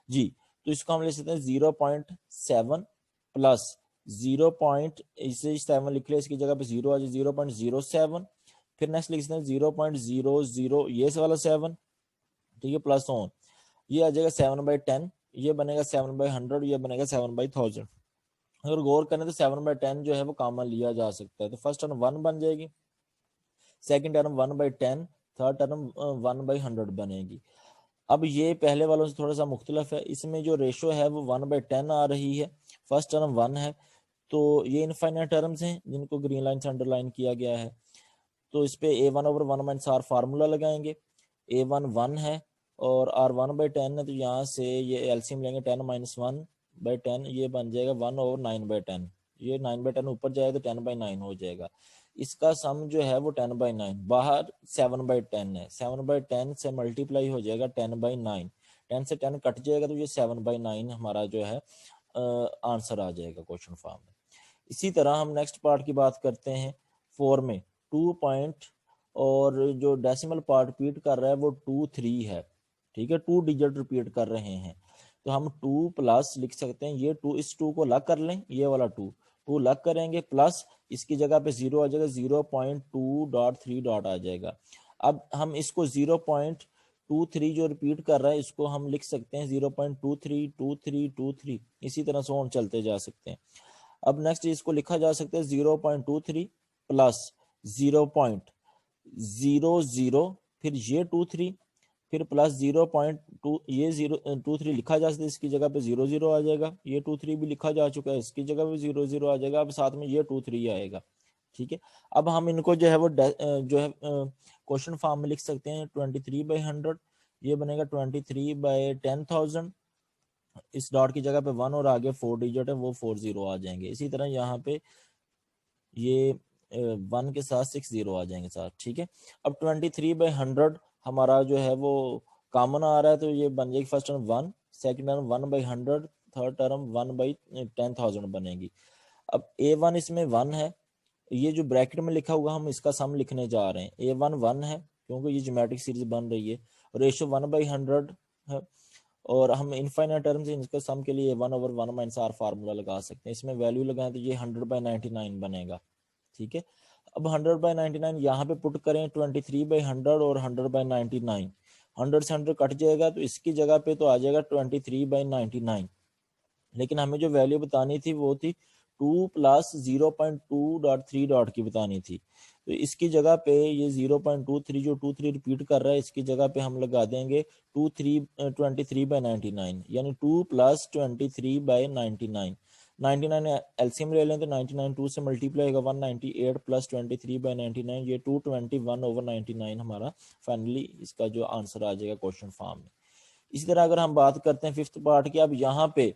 जी। तो इसको हम लिख सकते हैं 0.7 प्लस 0. इसे 7 लिख ले, इसकी जगह पे 0 आ जाए 0.07, फिर नेक्स्ट लिख सकते हैं 0.00 ये वाला 7, ठीक है, प्लस ऑन ये आ जाएगा 7/10, ये बनेगा 7/100, ये बनेगा 7/1000। अगर गौर करें तो 7/10 जो है वो कॉमन लिया जा सकता है, तो फर्स्ट टर्म 1 बन जाएगी, सेकंड टर्म 1/10, थर्ड टर्म 1/100 बनेगी। अब ये पहले वालों से थोड़ा सा मुख्तलिफ है, इसमें जो रेशो है वो 1/10 आ रही है, फर्स्ट टर्म 1 है, तो ये इनफाइनाइट टर्म्स हैं जिनको ग्रीन लाइन से अंडरलाइन किया गया है। तो इस पे a1/1 - r फार्मूला लगाएंगे, a1 1 है और r 1/10 है, तो यहाँ से ये एलसीएम लेंगे 10 - 1/10, ये बन जाएगा 1/9/10, ये 9/10 ऊपर जाएगा तो 10/9 हो जाएगा। इसका सम जो है वो 10/9, बाहर 7/10 है, 7/10 से मल्टीप्लाई हो जाएगा 10/9, 10 से 10 कट जाएगा तो ये 7/9 हमारा जो है आंसर आ जाएगा क्वेश्चन फॉर्म में। इसी तरह हम नेक्स्ट पार्ट की बात करते हैं 4 में 2 पॉइंट और जो डेसिमल पार्ट रिपीट कर रहा है वो 2 3 है, ठीक है, 2 डिजिट रिपीट कर रहे हैं, तो हम 2 प्लस लिख सकते हैं, ये 2 इस 2 को लग कर लें, ये वाला 2 लग करेंगे, प्लस इसकी जगह पे 0 आ जाएगा, 0.2.3 डॉट आ जाएगा। अब हम इसको 0.23 जो रिपीट कर रहा है इसको हम लिख सकते हैं 0.232323, इसी तरह से ऑन चलते जा सकते हैं। अब नेक्स्ट इसको लिखा जा सकता है 0.23 प्लस 0.00, फिर ये 23, फिर प्लस 0.2, ये 0.23 लिखा जा सकता है, इसकी जगह पे 00 आ जाएगा, ये 23 भी लिखा जा चुका है, इसकी जगह पे 00 आ जाएगा, अब साथ में ये 23 आएगा, ठीक है। अब हम इनको जो है वो जो है क्वेश्चन फॉर्म में लिख सकते हैं 23/100, ये बनेगा 23/10,000, इस डॉट की जगह पे 1 और आगे 4 डिजिट है वो 40 आ जाएंगे। इसी तरह यहाँ पे ये 1 के साथ 60 आ जाएंगे साथ, ठीक है। अब 23/100 हमारा जो है वो कॉमन आ रहा है, तो ये बन जाएगी first term 1, second term 1/100, third term 1/10,000 बनेगी। अब a1 इसमें 1 है, ये जो ब्रैकेट में लिखा हुआ हम इसका सम लिखने जा रहे हैं, a1 1 है क्योंकि ये ज्योमेट्रिक सीरीज बन रही है, रेशो 1/100 है, और हम इनफाइनाइट टर्म से इसका सम के लिए 1/1 - r फार्मूला लगा सकते हैं, इसमें वैल्यू लगाएं तो ये 100/99 बनेगा, ठीक है। अब 100/99 यहाँ पे पुट करें 23/100 और 100/99, 100 से 100 कट जाएगा तो इसकी जगह पे तो आ जाएगा 23/99, लेकिन हमें जो वैल्यू बतानी थी वो थी 2 प्लस 0.2.3 डॉट की बतानी थी, तो इसकी जगह पे ये 0.23 जो 23 रिपीट कर रहा है इसकी जगह पे हम लगा देंगे 23/99, यानी 2 प्लस 23/99, 99 एलसीएम ले लें तो 99 2 से मल्टीप्लाई होगा 198 प्लस 23/99, ये 221/99 हमारा फाइनली इसका जो आंसर आ जाएगा क्वेश्चन फॉर्म में। इसी तरह अगर हम बात करते हैं फिफ्थ पार्ट की, अब यहाँ पे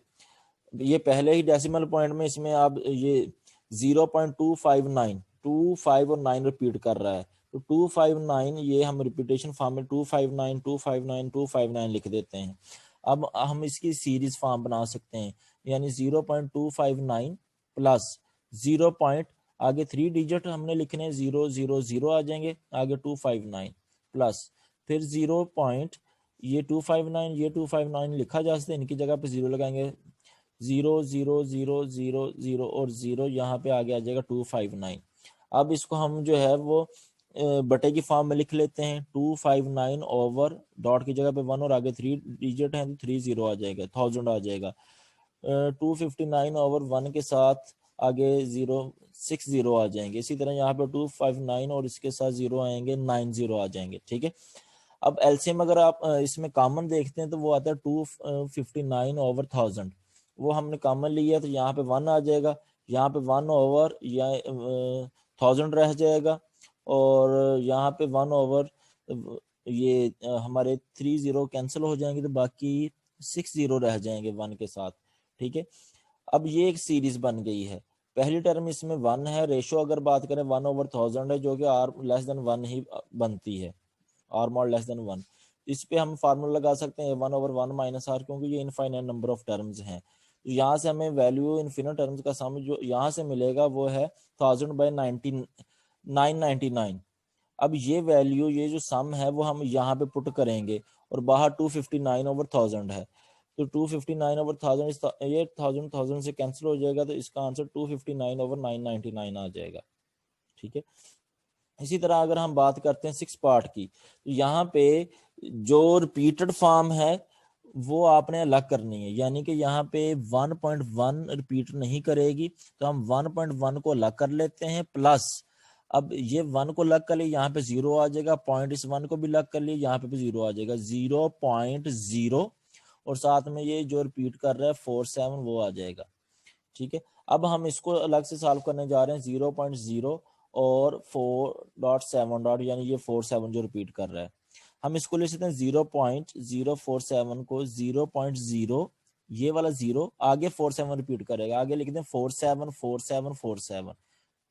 ये पहले ही डेसिमल पॉइंट में इसमें अब ये 0.259, 2 5 और 9 रिपीट कर रहा है, तो 259 ये हम रिपीटेशन फॉर्म में 259 259 259 लिख देते हैं। अब हम इसकी सीरीज फॉर्म बना सकते हैं, यानी 0.259 प्लस 0 पॉइंट आगे 3 डिजिट हमने लिखने 000 आ जाएंगे, आगे 259 प्लस फिर 0 पॉइंट ये 259 ये 259 लिखा जा सकता है, इनकी जगह पे 0 लगाएंगे, 0 और 0 यहाँ पे आगे आ जाएगा 259। अब इसको हम जो है वो बटे की फॉर्म में लिख लेते हैं, 259 ओवर डॉट की जगह पे 1 और आगे 3 डिजिट हैं तो 30 आ जाएगा, 1000 आ जाएगा, 259 ओवर 1 के साथ आगे 0 6 जीरो आ जाएंगे। इसी तरह यहाँ पे 259 और इसके साथ जीरो आएंगे, 9 जीरो आ जाएंगे। ठीक है, अब एलसीएम अगर आप इसमें कॉमन देखते हैं तो वो आता है 259/1000। वो हमने कॉमन लिया तो यहाँ पे 1 आ जाएगा, यहाँ पे 1 ओवर या 1000 रह जाएगा, और यहाँ पे 1 ओवर ये हमारे 3 जीरो कैंसिल हो जाएंगे तो बाकी 6 जीरो रह जाएंगे 1 के साथ। ठीक है, अब ये एक सीरीज बन गई है। पहली टर्म इसमें 1 है, रेशो अगर बात करें 1/1000 है, जो कि आर लेस देन 1 ही बनती है, आर मॉड लेस देन 1। इस पे हम फार्मूला लगा सकते हैं 1/1 माइनस आर, क्योंकि ये इनफाइनाइट नंबर ऑफ टर्म्स हैं। तो यहाँ से हमें वैल्यू इनफिनिट टर्म्स का सम जो यहाँ से मिलेगा वो है 1000/999। अब ये वैल्यू, ये जो सम है वो हम यहाँ पे पुट करेंगे, और बाहर 259/1000 है, तो 259/1000 ये 1000 से कैंसिल हो जाएगा, तो इसका आंसर 259/999 आ जाएगा। ठीक है, इसी तरह अगर हम बात करते हैं 6 पार्ट की, तो यहाँ पे जो रिपीटेड फॉर्म है वो आपने अलग करनी है, यानी कि यहाँ पे 1.1 रिपीट नहीं करेगी, तो हम 1.1 को अलग कर लेते हैं, प्लस अब ये 1 को अलग कर लिए, यहाँ पे 0 आ जाएगा, पॉइंट इस 1 को भी अलग कर लिए, यहाँ पे भी 0 आ जाएगा, 0.0, और साथ में ये जो रिपीट कर रहा है 47 वो आ जाएगा। ठीक है, अब हम इसको अलग से सॉल्व करने जा रहे हैं, 0.0 और 4.7 यानी ये 47 जो रिपीट कर रहा है, हम इसको ले सकते हैं 0.047 को 0.0, ये वाला 0 आगे 47 रिपीट करेगा, आगे लिखते हैं 474747।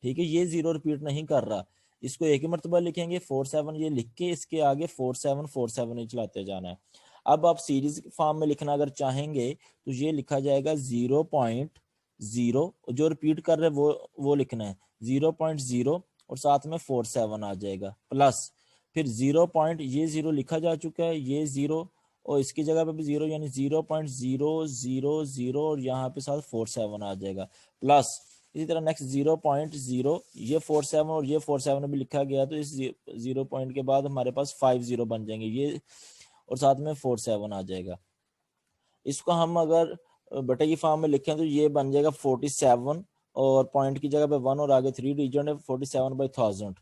ठीक है, ये 0 रिपीट नहीं कर रहा, इसको एक ही मरतबा लिखेंगे 47, ये लिख के इसके आगे 4747 ही चलाते जाना है। अब आप सीरीज फॉर्म में लिखना अगर चाहेंगे तो ये लिखा जाएगा 0.0, जो रिपीट कर रहे वो लिखना है 0.0, और साथ में 47 आ जाएगा, प्लस फिर 0 पॉइंट, ये 0 लिखा जा चुका है, ये 0 और इसकी जगह पे भी 0, यानी 0.000, और यहाँ पे साथ 47 आ जाएगा, प्लस इसी तरह नेक्स्ट 0.0, ये 47 और ये 47 भी लिखा गया, तो इस 0 पॉइंट के बाद हमारे पास 5 जीरो बन जाएंगे, ये और साथ में 47 आ जाएगा। इसको हम अगर बटे की फॉर्म में लिखें तो ये बन जाएगा 47, और पॉइंट की जगह पे 1 और आगे 3 डिजिट है, 47/1000,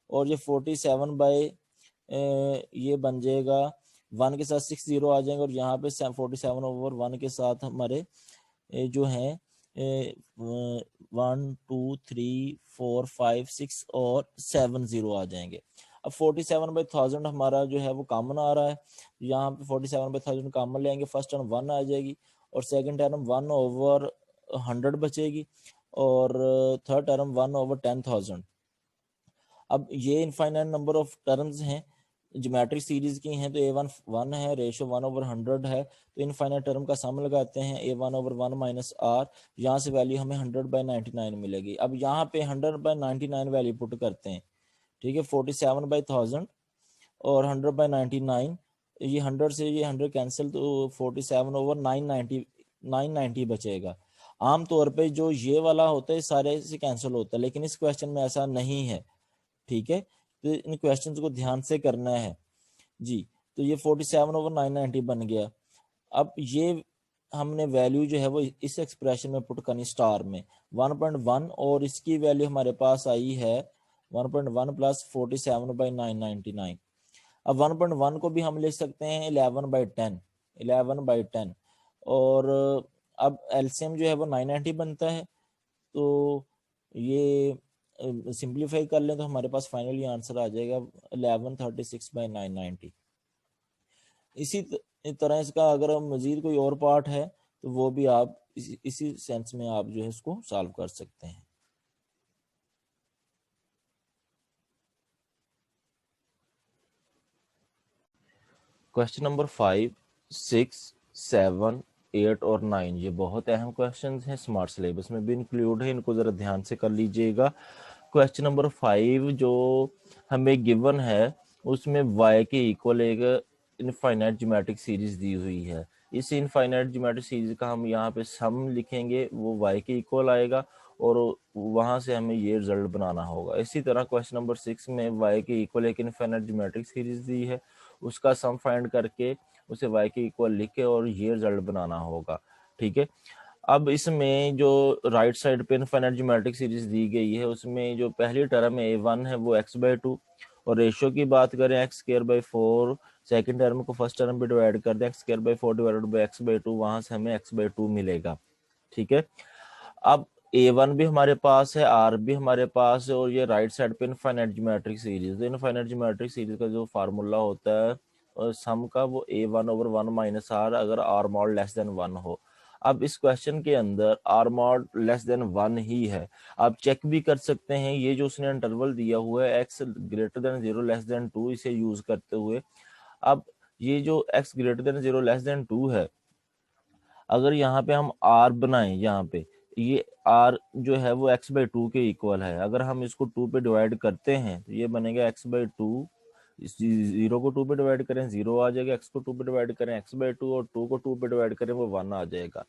और ये 47 बाय ये बन जाएगा 1 के साथ 6 जीरो आ जाएंगे, और यहाँ पे 47/1 के साथ हमारे जो है 1 2 3 4 5 6 और 7 जीरो आ जाएंगे। अब 47/1000 हमारा जो है वो कॉमन आ रहा है, यहाँ पे 47/1000 कॉमन लेंगे, फर्स्ट टर्म 1 आ जाएगी, और सेकंड टर्म 1/100 बचेगी, और थर्ड टर्म 1/10,000। अब ये इनफाइनाइट नंबर ऑफ टर्म्स हैं, ज्योमेट्रिक सीरीज की हैं, तो a1 1 है, रेशो 1/100 है, तो इनफाइनाइट टर्म का सम लगाते हैं, a1/1 माइनस r, यहाँ से वैल्यू हमें 100/99 मिलेगी। अब यहाँ पे 100/99 वैल्यू पुट करते हैं। ठीक है, 47/1000 और 100/99, ये 100 से ये 100 कैंसिल, तो 47/990 बचेगा। आमतौर पे जो ये वाला होता है सारे से कैंसिल होता है, लेकिन इस क्वेश्चन में ऐसा नहीं है। ठीक है, तो इन क्वेश्चंस को ध्यान से करना है जी। तो ये 47/990 बन गया। अब ये हमने वैल्यू जो है वो इस एक्सप्रेशन में पुट करनी स्टार में 1.1, और इसकी वैल्यू हमारे पास आई है 1.1 प्लस 47/999। अब 1.1 को भी हम लिख सकते हैं 11/10, और अब एलसीएम जो है वो 990 बनता है, तो ये सिंप्लीफाई कर लें तो हमारे पास फाइनली आंसर आ जाएगा 1136/990। इसी तरह इसका अगर मजीद कोई और पार्ट है तो वो भी आप इसी सेंस में आप जो है इसको सॉल्व कर सकते हैं। क्वेश्चन नंबर 5, 6, 7, 8 और 9 ये बहुत अहम क्वेश्चंस हैं, स्मार्ट सिलेबस में भी इंक्लूड है, इनको जरा ध्यान से कर लीजिएगा। क्वेश्चन नंबर 5 जो हमें गिवन है उसमें y के इक्वल एक इनफाइनाइट ज्योमेट्रिक सीरीज दी हुई है। इस इनफाइनाइट ज्योमेट्रिक सीरीज का हम यहाँ पे सम लिखेंगे, वो y के इक्वल आएगा, और वहां से हमें ये रिजल्ट बनाना होगा। इसी तरह क्वेश्चन नंबर 6 में y के इक्वल एक इनफाइनाइट ज्योमेट्रिक सीरीज दी है, उसका सम फाइंड करके उसे y के इक्वल लिख के और ये रिजल्ट बनाना होगा। ठीक है, अब इसमें जो राइट साइड पे इनफाइनाइट ज्योमेट्रिक सीरीज दी गई है उसमें जो पहली टर्म a1 है वो x/2, और रेशियो की बात करें x²/4, सेकंड टर्म को फर्स्ट टर्म पे डिवाइड कर दें x²/4 डिवाइडेड बाई x/2, वहां से हमें x/2 मिलेगा। ठीक है, अब a1 भी हमारे पास है, r भी हमारे पास है, और ये राइट साइड पे इनफाइनाइट ज्योमेट्रिक सीरीज। तो इनफाइनाइट ज्योमेट्रिक सीरीज का जो फार्मूला होता है सम का वो a1/1 - r अगर r मॉड लेस देन 1 हो। अब इस क्वेश्चन के अंदर r मॉड लेस देन 1 ही है। आप चेक भी कर सकते हैं, ये जो उसने इंटरवल दिया हुआ है x greater than 0 less than 2, इसे यूज करते हुए अब ये जो x greater than 0 less than 2 है, अगर यहाँ पे हम r बनाएं, यहाँ पे ये r जो है वो x/2 के इक्वल है। अगर हम इसको 2 पे डिवाइड करते हैं तो ये बनेगा x/2, 0 को 2 पे डिवाइड करें 0 आ जाएगा, x को 2 पे डिवाइड करें x/2, और 2 को 2 पे डिवाइड करें वो 1 आ जाएगा।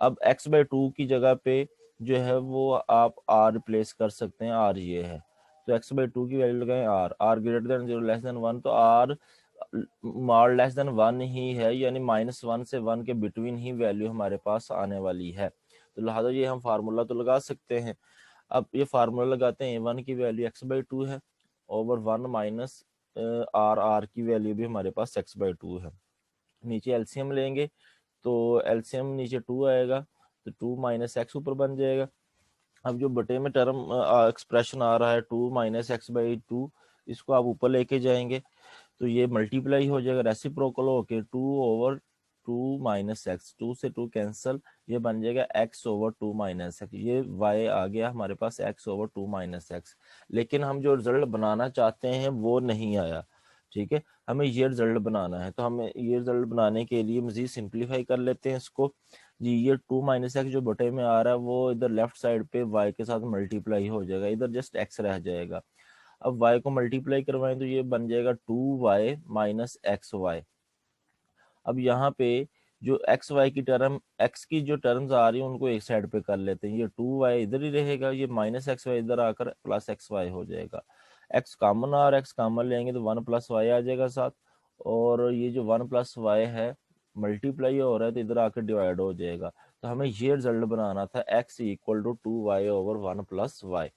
अब x/2 की जगह पे जो है वो आप r रिप्लेस कर सकते हैं, r ये है, तो x/2 की वैल्यू लगाएं r greater than 0 less than 1, तो r मॉड लेस देन 1 ही है, यानी -1 से 1 के बिटवीन ही वैल्यू हमारे पास आने वाली है। तो लिहाजा ये हम फार्मूला तो लगा सकते हैं। अब ये फार्मूला लगाते हैं, a1 की वैल्यू x/2 है ओवर 1 माइनस r की वैल्यू भी हमारे पास x/2 है। नीचे एलसीएम लेंगे तो एलसीएम नीचे 2 आएगा, तो 2 माइनस एक्स ऊपर बन जाएगा। अब जो बटे में टर्म एक्सप्रेशन आ रहा है 2 माइनस x/2, इसको आप ऊपर लेके जाएंगे तो ये मल्टीप्लाई हो जाएगा, रेसिप्रोकल होके 2/2 माइनस एक्स, 2 से 2 कैंसल, ये बन जाएगा x/2 माइनस एक्स। ये y आ गया हमारे पास x/2 माइनस एक्स। लेकिन हम जो रिजल्ट बनाना चाहते हैं वो नहीं आया। ठीक है, हमें ये रिजल्ट बनाना है, तो हमें ये रिजल्ट बनाने के लिए मजीद सिंप्लीफाई कर लेते हैं इसको जी। ये 2 माइनस एक्स जो बटे में आ रहा है वो इधर लेफ्ट साइड पे y के साथ मल्टीप्लाई हो जाएगा, इधर जस्ट x रह जाएगा। अब y को मल्टीप्लाई करवाएं तो ये बन जाएगा 2y माइनस एक्स वाई। अब यहाँ पे जो एक्स वाई की टर्म, x की जो टर्म्स आ रही है उनको एक साइड पे कर लेते हैं, ये 2y इधर ही रहेगा, ये माइनस एक्स वाई इधर आकर प्लस एक्स वाई हो जाएगा। x कॉमन आ रहा है, x कॉमन लेंगे तो 1 + y आ जाएगा साथ, और ये जो 1 + y है मल्टीप्लाई हो रहा है तो इधर आकर डिवाइड हो जाएगा। तो हमें ये रिजल्ट बनाना था x = 2y ओवर 1 + y।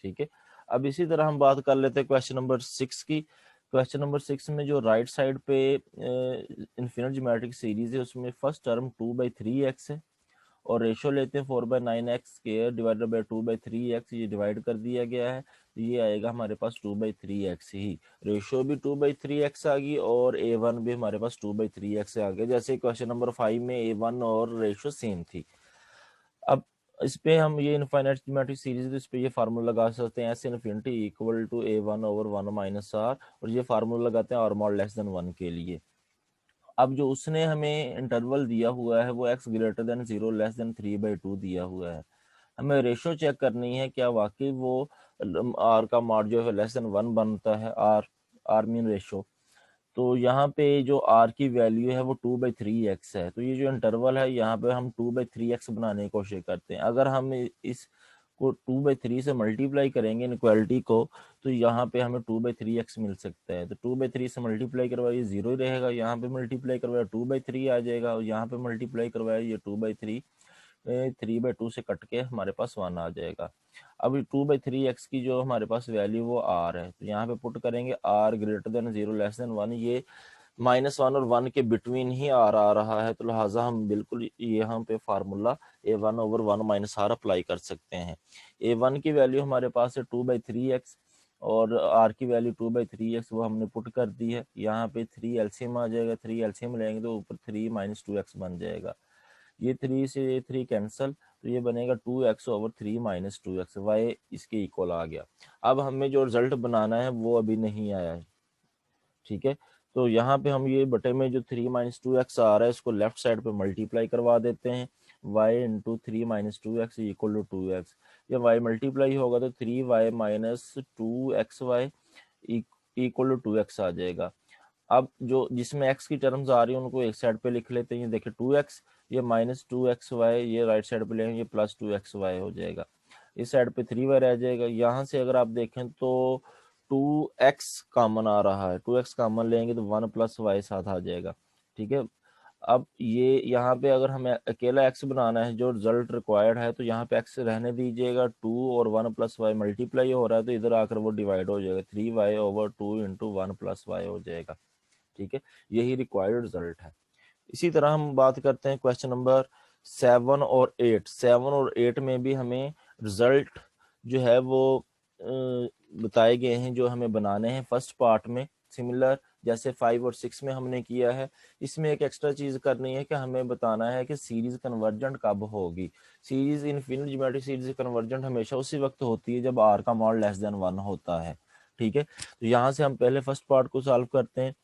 ठीक है, अब इसी तरह हम बात कर लेते हैं क्वेश्चन नंबर 6 की। क्वेश्चन नंबर 6 में जो राइट साइड पे इनफिनिट ज्योमेट्रिक सीरीज है उसमें फर्स्ट टर्म 2/3x है, और रेशियो लेते हैं 4/9x² डिवाइडेड बाई 2/3x, ये डिवाइड कर दिया गया है तो ये आएगा हमारे पास 2/3x ही। रेशियो भी 2/3x आ गई और a1 भी हमारे पास 2/3x आ गया, जैसे क्वेश्चन नंबर 5 में a1 और रेशियो सेम थी। अब इस पे हम ये इनफाइनाइट ज्योमेट्रिक सीरीज इस पे ये फार्मूला लगा सकते हैं, S infinity equal to a1 over 1 minus r, और ये फार्मूला लगाते हैं r मॉड लेस देन 1 के लिए। अब जो उसने हमें इंटरवल दिया हुआ है वो x greater than 0 less than 3/2 दिया हुआ है। हमें रेशो चेक करनी है क्या वाकई वो r का मॉड जो है लेस देन 1 बनता है, r मीन रेशो। तो यहाँ पे जो r की वैल्यू है वो 2/3x है, तो ये जो इंटरवल है यहाँ पे हम 2/3x बनाने की कोशिश करते हैं। अगर हम इस को 2/3 से मल्टीप्लाई करेंगे इनक्वालिटी को तो यहाँ पे हमें 2/3x मिल सकता है। तो 2/3 से मल्टीप्लाई करवाइए 0 ही रहेगा, यहाँ पे मल्टीप्लाई करवाया 2/3 आ जाएगा, और यहाँ पे मल्टीप्लाई करवाया ये 2/3, 3/2 से कट के हमारे पास 1 आ जाएगा। अब 2/3x की जो हमारे पास वैल्यू वो r है, तो यहाँ पे पुट करेंगे r greater than 0 less than 1, ये -1 और 1 के बिटवीन ही r आ रहा है, तो लिहाजा हम बिल्कुल यहाँ पे formula a1 over 1 - r apply कर सकते हैं। a1 की वैल्यू हमारे पास है 2/3x और r की वैल्यू 2/3x, वो हमने पुट कर दी है। यहाँ पे 3 एलसीएम आ जाएगा, 3 एलसीएम लेंगे तो ऊपर 3 - 2x बन जाएगा, ये 3 से ये 3 कैंसल, तो ये बनेगा 2x ओवर 3 - 2x, y इसके इक्वल आ गया। अब हमें जो रिजल्ट बनाना है वो अभी नहीं आया है। ठीक है, तो यहाँ पे हम ये बटे में जो 3 - 2x आ रहा है इसको लेफ्ट साइड पे मल्टीप्लाई करवा देते हैं, y × 3 - 2x = 2x। ये y मल्टीप्लाई होगा तो 3y - 2xy = 2x आ जाएगा। अब जो जिसमें x की टर्म्स आ रही है उनको एक साइड पे लिख लेते हैं, ये देखिए 2x, ये -2xy, ये राइट साइड पे लेंगे, ये +2xy हो जाएगा, इस साइड पे 3y रह जाएगा। यहाँ से अगर आप देखें तो 2x कॉमन आ रहा है, 2x कॉमन लेंगे तो 1 + y साथ आ जाएगा। ठीक है, अब ये यहाँ पे अगर हमें अकेला x बनाना है जो रिजल्ट रिक्वायर्ड है, तो यहाँ पे x रहने दीजिएगा, 2 और 1 प्लस वाई मल्टीप्लाई हो रहा है तो इधर आकर वो डिवाइड हो जाएगा, 3y/2 इंटू 1 प्लस वाई हो जाएगा। ठीक है, यही रिक्वायर्ड रिजल्ट है। इसी तरह हम बात करते हैं क्वेश्चन नंबर 7 और 8। 7 और 8 में भी हमें रिजल्ट जो है वो बताए गए हैं जो हमें बनाने हैं फर्स्ट पार्ट में, सिमिलर जैसे 5 और 6 में हमने किया है। इसमें एक एक्स्ट्रा चीज करनी है कि हमें बताना है कि सीरीज कन्वर्जेंट कब होगी। Series infinite geometric series convergent हमेशा उसी वक्त होती है जब r का मॉड लेस देन 1 होता है। ठीक है, तो यहाँ से हम पहले फर्स्ट पार्ट को सॉल्व करते हैं।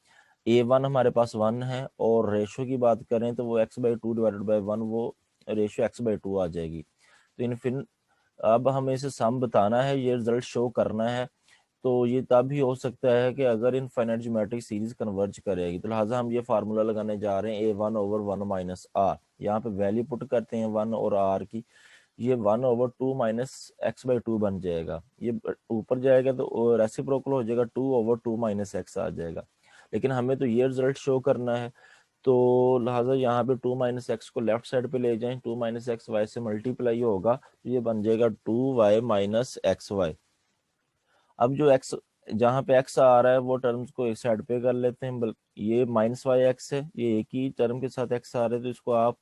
a1 हमारे पास 1 है और रेशो की बात करें तो वो x/2 डिवाइडेड बाई 1, वो रेशो x/2 आ जाएगी। तो इनफिन अब हमें इसे सम बताना है, ये रिजल्ट शो करना है। तो ये तब ही हो सकता है कि अगर इनफाइनाइट ज्योमेट्रिक सीरीज कन्वर्ज करेगी। तो लिहाजा हम ये फार्मूला लगाने जा रहे हैं a1/1 माइनस आर। यहाँ पे वैल्यू पुट करते हैं 1 और r की, ये 1/2 माइनस x/2 बन जाएगा। ये ऊपर जाएगा तो रेसिप्रोकल हो जाएगा, 2/2 माइनस x आ जाएगा। लेकिन हमें तो ये रिजल्ट शो करना है, तो लिहाजा यहाँ पे 2 माइनस एक्स को लेफ्ट साइड पे ले जाएं, 2 माइनस एक्स वाई से मल्टीप्लाई होगा तो ये बन जाएगा 2y माइनस एक्स वाई। अब जो x जहाँ पे x आ रहा है वो टर्म्स को एक साइड पे कर लेते हैं, ये माइनस वाई एक्स है, ये एक ही टर्म के साथ x आ रहे हैं तो इसको आप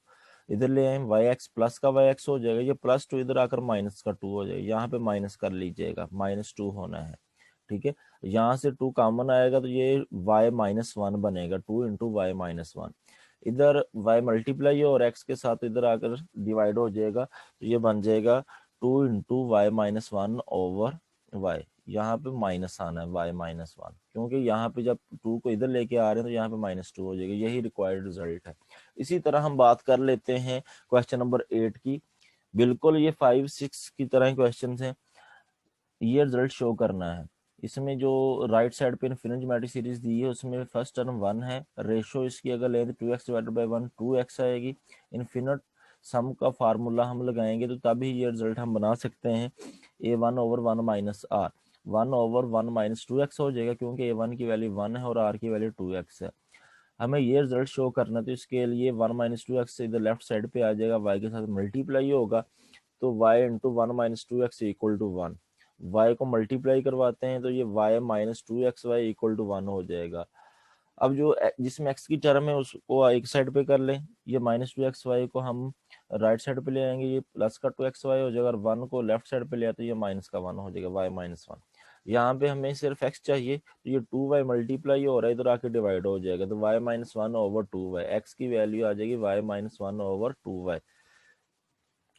इधर ले आए, वाई एक्स प्लस का वाई एक्स हो जाएगा, ये +2 इधर आकर माइनस का 2 हो जाएगा, यहाँ पे माइनस कर लीजिएगा, -2 होना है। ठीक है, यहाँ से 2 कॉमन आएगा तो ये y-1 बनेगा, 2 इंटू y-1। इधर y मल्टीप्लाई और x के साथ इधर आकर डिवाइड हो जाएगा तो ये बन जाएगा 2 इंटू y-1 ओवर y। यहाँ पे माइनस आना है y-1, क्योंकि यहाँ पे जब 2 को इधर लेके आ रहे हैं तो यहाँ पे -2 हो जाएगा, यही रिक्वायर्ड रिजल्ट है। इसी तरह हम बात कर लेते हैं क्वेश्चन नंबर 8 की। बिल्कुल ये 5, 6 की तरह क्वेश्चन हैं, ये रिजल्ट शो करना है। इसमें जो राइट साइड पे इनफिनिट ज्योमेट्रिक सीरीज दी है उसमें फर्स्ट टर्म 1 है, रेशो इसकी अगर लें तो 2x डिवाइडेड बाई 1 2x आएगी। इनफिनिट सम का फार्मूला हम लगाएंगे तो तभी ये रिजल्ट हम बना सकते हैं, a1/1 minus are, 1/1 minus 2x हो जाएगा, क्योंकि a1 की वैल्यू 1 है और r की वैल्यू 2x है। हमें ये रिजल्ट शो करना है तो इसके लिए 1 माइनस 2x इधर लेफ्ट साइड पे आ जाएगा, y के साथ मल्टीप्लाई होगा तो y into 1 minus 2x equal to 1। y को मल्टीप्लाई करवाते हैं तो ये y minus 2xy equal to 1 हो जाएगा। अब जो जिसमें x की टर्म है उसको एक साइड पे कर लें, ये -2xy को हम राइट साइड पे ले आएंगे, ये प्लस का 2xy हो जाएगा, और 1 को लेफ्ट साइड पे ले आते तो ये माइनस का 1 हो जाएगा, y-1। यहाँ पे हमें सिर्फ x चाहिए तो ये 2y मल्टीप्लाई हो रहा है, इधर आके डिवाइड हो जाएगा तो y-1 ओवर 2y, x की वैल्यू आ जाएगी y-1 ओवर 2y।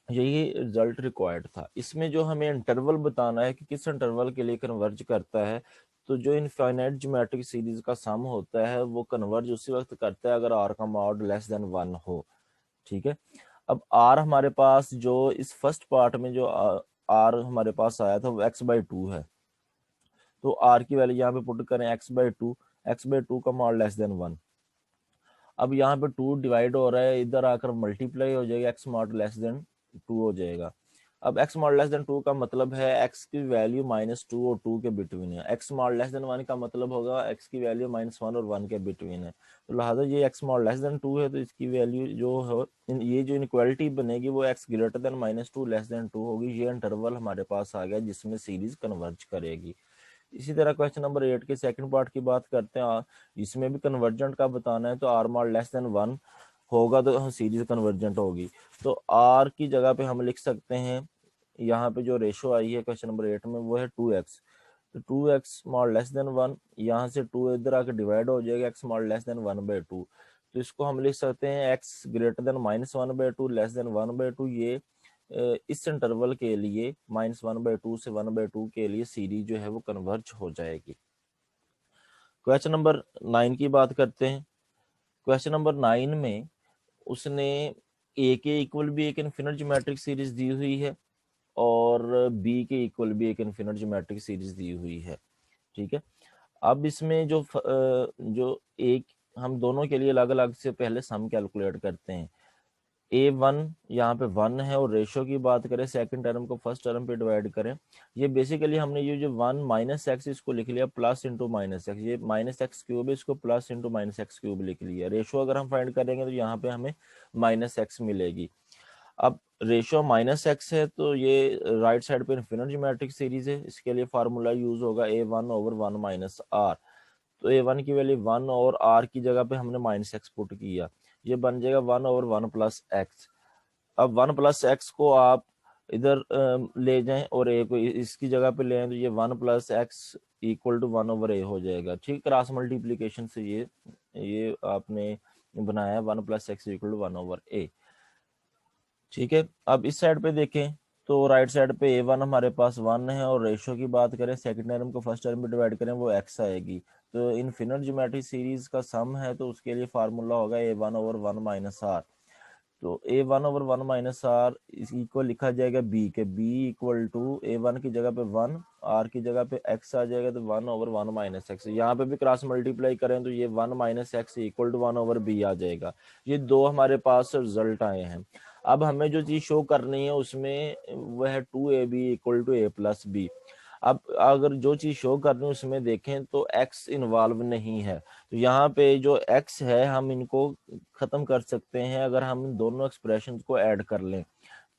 यही रिजल्ट रिक्वायर्ड था। इसमें जो हमें इंटरवल बताना है कि किस इंटरवल के लिए कन्वर्ज करता है, तो जो इनफाइनाइट ज्योमेट्रिक सीरीज का सम होता है वो कन्वर्ज उसी वक्त करता है अगर r का मॉड लेस देन 1 हो। ठीक है, अब r हमारे पास जो इस फर्स्ट पार्ट में जो r हमारे पास आया था वो x/2 है, तो r की वैल्यू यहाँ पे पुट करें x/2 का मॉड लेस देन 1। अब यहाँ पे 2 डिवाइड हो रहा है, इधर आकर मल्टीप्लाई हो जाएगा, x मॉड लेस देन 2 हो जाएगा। अब x मॉड लेस देन 2 का मतलब है x की वैल्यू -2 और 2 के बिटवीन है, x मॉड लेस देन 1 का मतलब होगा x की वैल्यू -1 और 1 के बिटवीन है। तो लिहाजा ये x मॉड लेस देन 2 है तो इसकी वैल्यू जो है ये जो इनक्वालिटी बनेगी वो x greater than -2 less than 2 होगी। ये इंटरवल हमारे पास आ गया जिसमें सीरीज कन्वर्ज करेगी। इसी तरह क्वेश्चन नंबर 8 के सेकंड पार्ट की बात करते हैं, इसमें भी कन्वर्जेंट का बताना है तो r मॉड लेस देन 1 होगा तो सीरीज कन्वर्जेंट होगी। तो r की जगह पे हम लिख सकते हैं, यहाँ पे जो रेशो आई है क्वेश्चन नंबर 8 में वो है 2x, तो 2x मॉड लेस देन 1, यहाँ से 2 इधर आकर डिवाइड हो जाएगा x मॉड लेस देन 1/2। तो इसको हम लिख सकते हैं x greater than -1/2 less than 1/2। ये इस इंटरवल के लिए -1/2 से 1/2 के लिए सीरीज जो है वो कन्वर्ज हो जाएगी। क्वेश्चन नंबर 9 की बात करते हैं। क्वेश्चन नंबर 9 में उसने a के इक्वल भी एक इनफिनिट ज्योमेट्रिक सीरीज दी हुई है और b के इक्वल भी एक इनफिनिट ज्योमेट्रिक सीरीज दी हुई है। ठीक है, अब इसमें जो एक हम दोनों के लिए अलग अलग से पहले सम कैलकुलेट करते हैं। A1 यहाँ पे 1 है, और रेशो की बात करें सेकंड टर्म को फर्स्ट टर्म पे डिवाइड करें, ये बेसिकली हमने ये जो 1 माइनस एक्स इसको लिख लिया प्लस इंटू माइनस एक्स, ये माइनस एक्स क्यूब है, इसको plus into minus x cube लिख लिया। रेशो अगर हम फाइंड करेंगे तो यहाँ पे हमें माइनस एक्स मिलेगी। अब रेशो माइनस एक्स है तो ये राइट साइड पे इनफिनिट ज्योमेट्रिक सीरीज है, इसके लिए फार्मूला यूज होगा A1/1 माइनस आर। तो A1 की वैल्यू 1 और r की जगह पे हमने माइनस एक्स पुट किया, ये बन जाएगा 1/1 प्लस एक्स। अब 1 प्लस एक्स को आप इधर ले जाएं और a को इसकी जगह पे ले आए तो ये 1 plus x equal to 1/a हो जाएगा। ठीक, क्रॉस मल्टीप्लीकेशन से ये आपने बनाया 1 plus x equal to 1/a। ठीक है, अब इस साइड पे देखें तो राइट साइड पे A1 हमारे पास 1 है, और रेशो की बात करें सेकंड टर्म को फर्स्ट टर्म में डिवाइड करें वो x आएगी। तो इनफिनिट ज्योमेट्रिक सीरीज का सम है तो उसके लिए फार्मूला होगा A1/1 माइनस आर। तो A1/1 माइनस आर इक्वल लिखा जाएगा b के, b इक्वल टू A1 की जगह पे 1, r की जगह पे x आ जाएगा, तो 1/1 माइनस एक्स। यहाँ पे भी क्रॉस मल्टीप्लाई करें तो ये 1 minus x equal to 1/b आ जाएगा। ये दो हमारे पास रिजल्ट आए हैं। अब हमें जो चीज शो करनी है उसमें वह है 2ab equal to a plus b। अब अगर जो चीज शो करनी है उसमें देखें तो x इन्वॉल्व नहीं है, तो यहाँ पे जो x है हम इनको खत्म कर सकते हैं अगर हम दोनों एक्सप्रेशन को ऐड कर लें।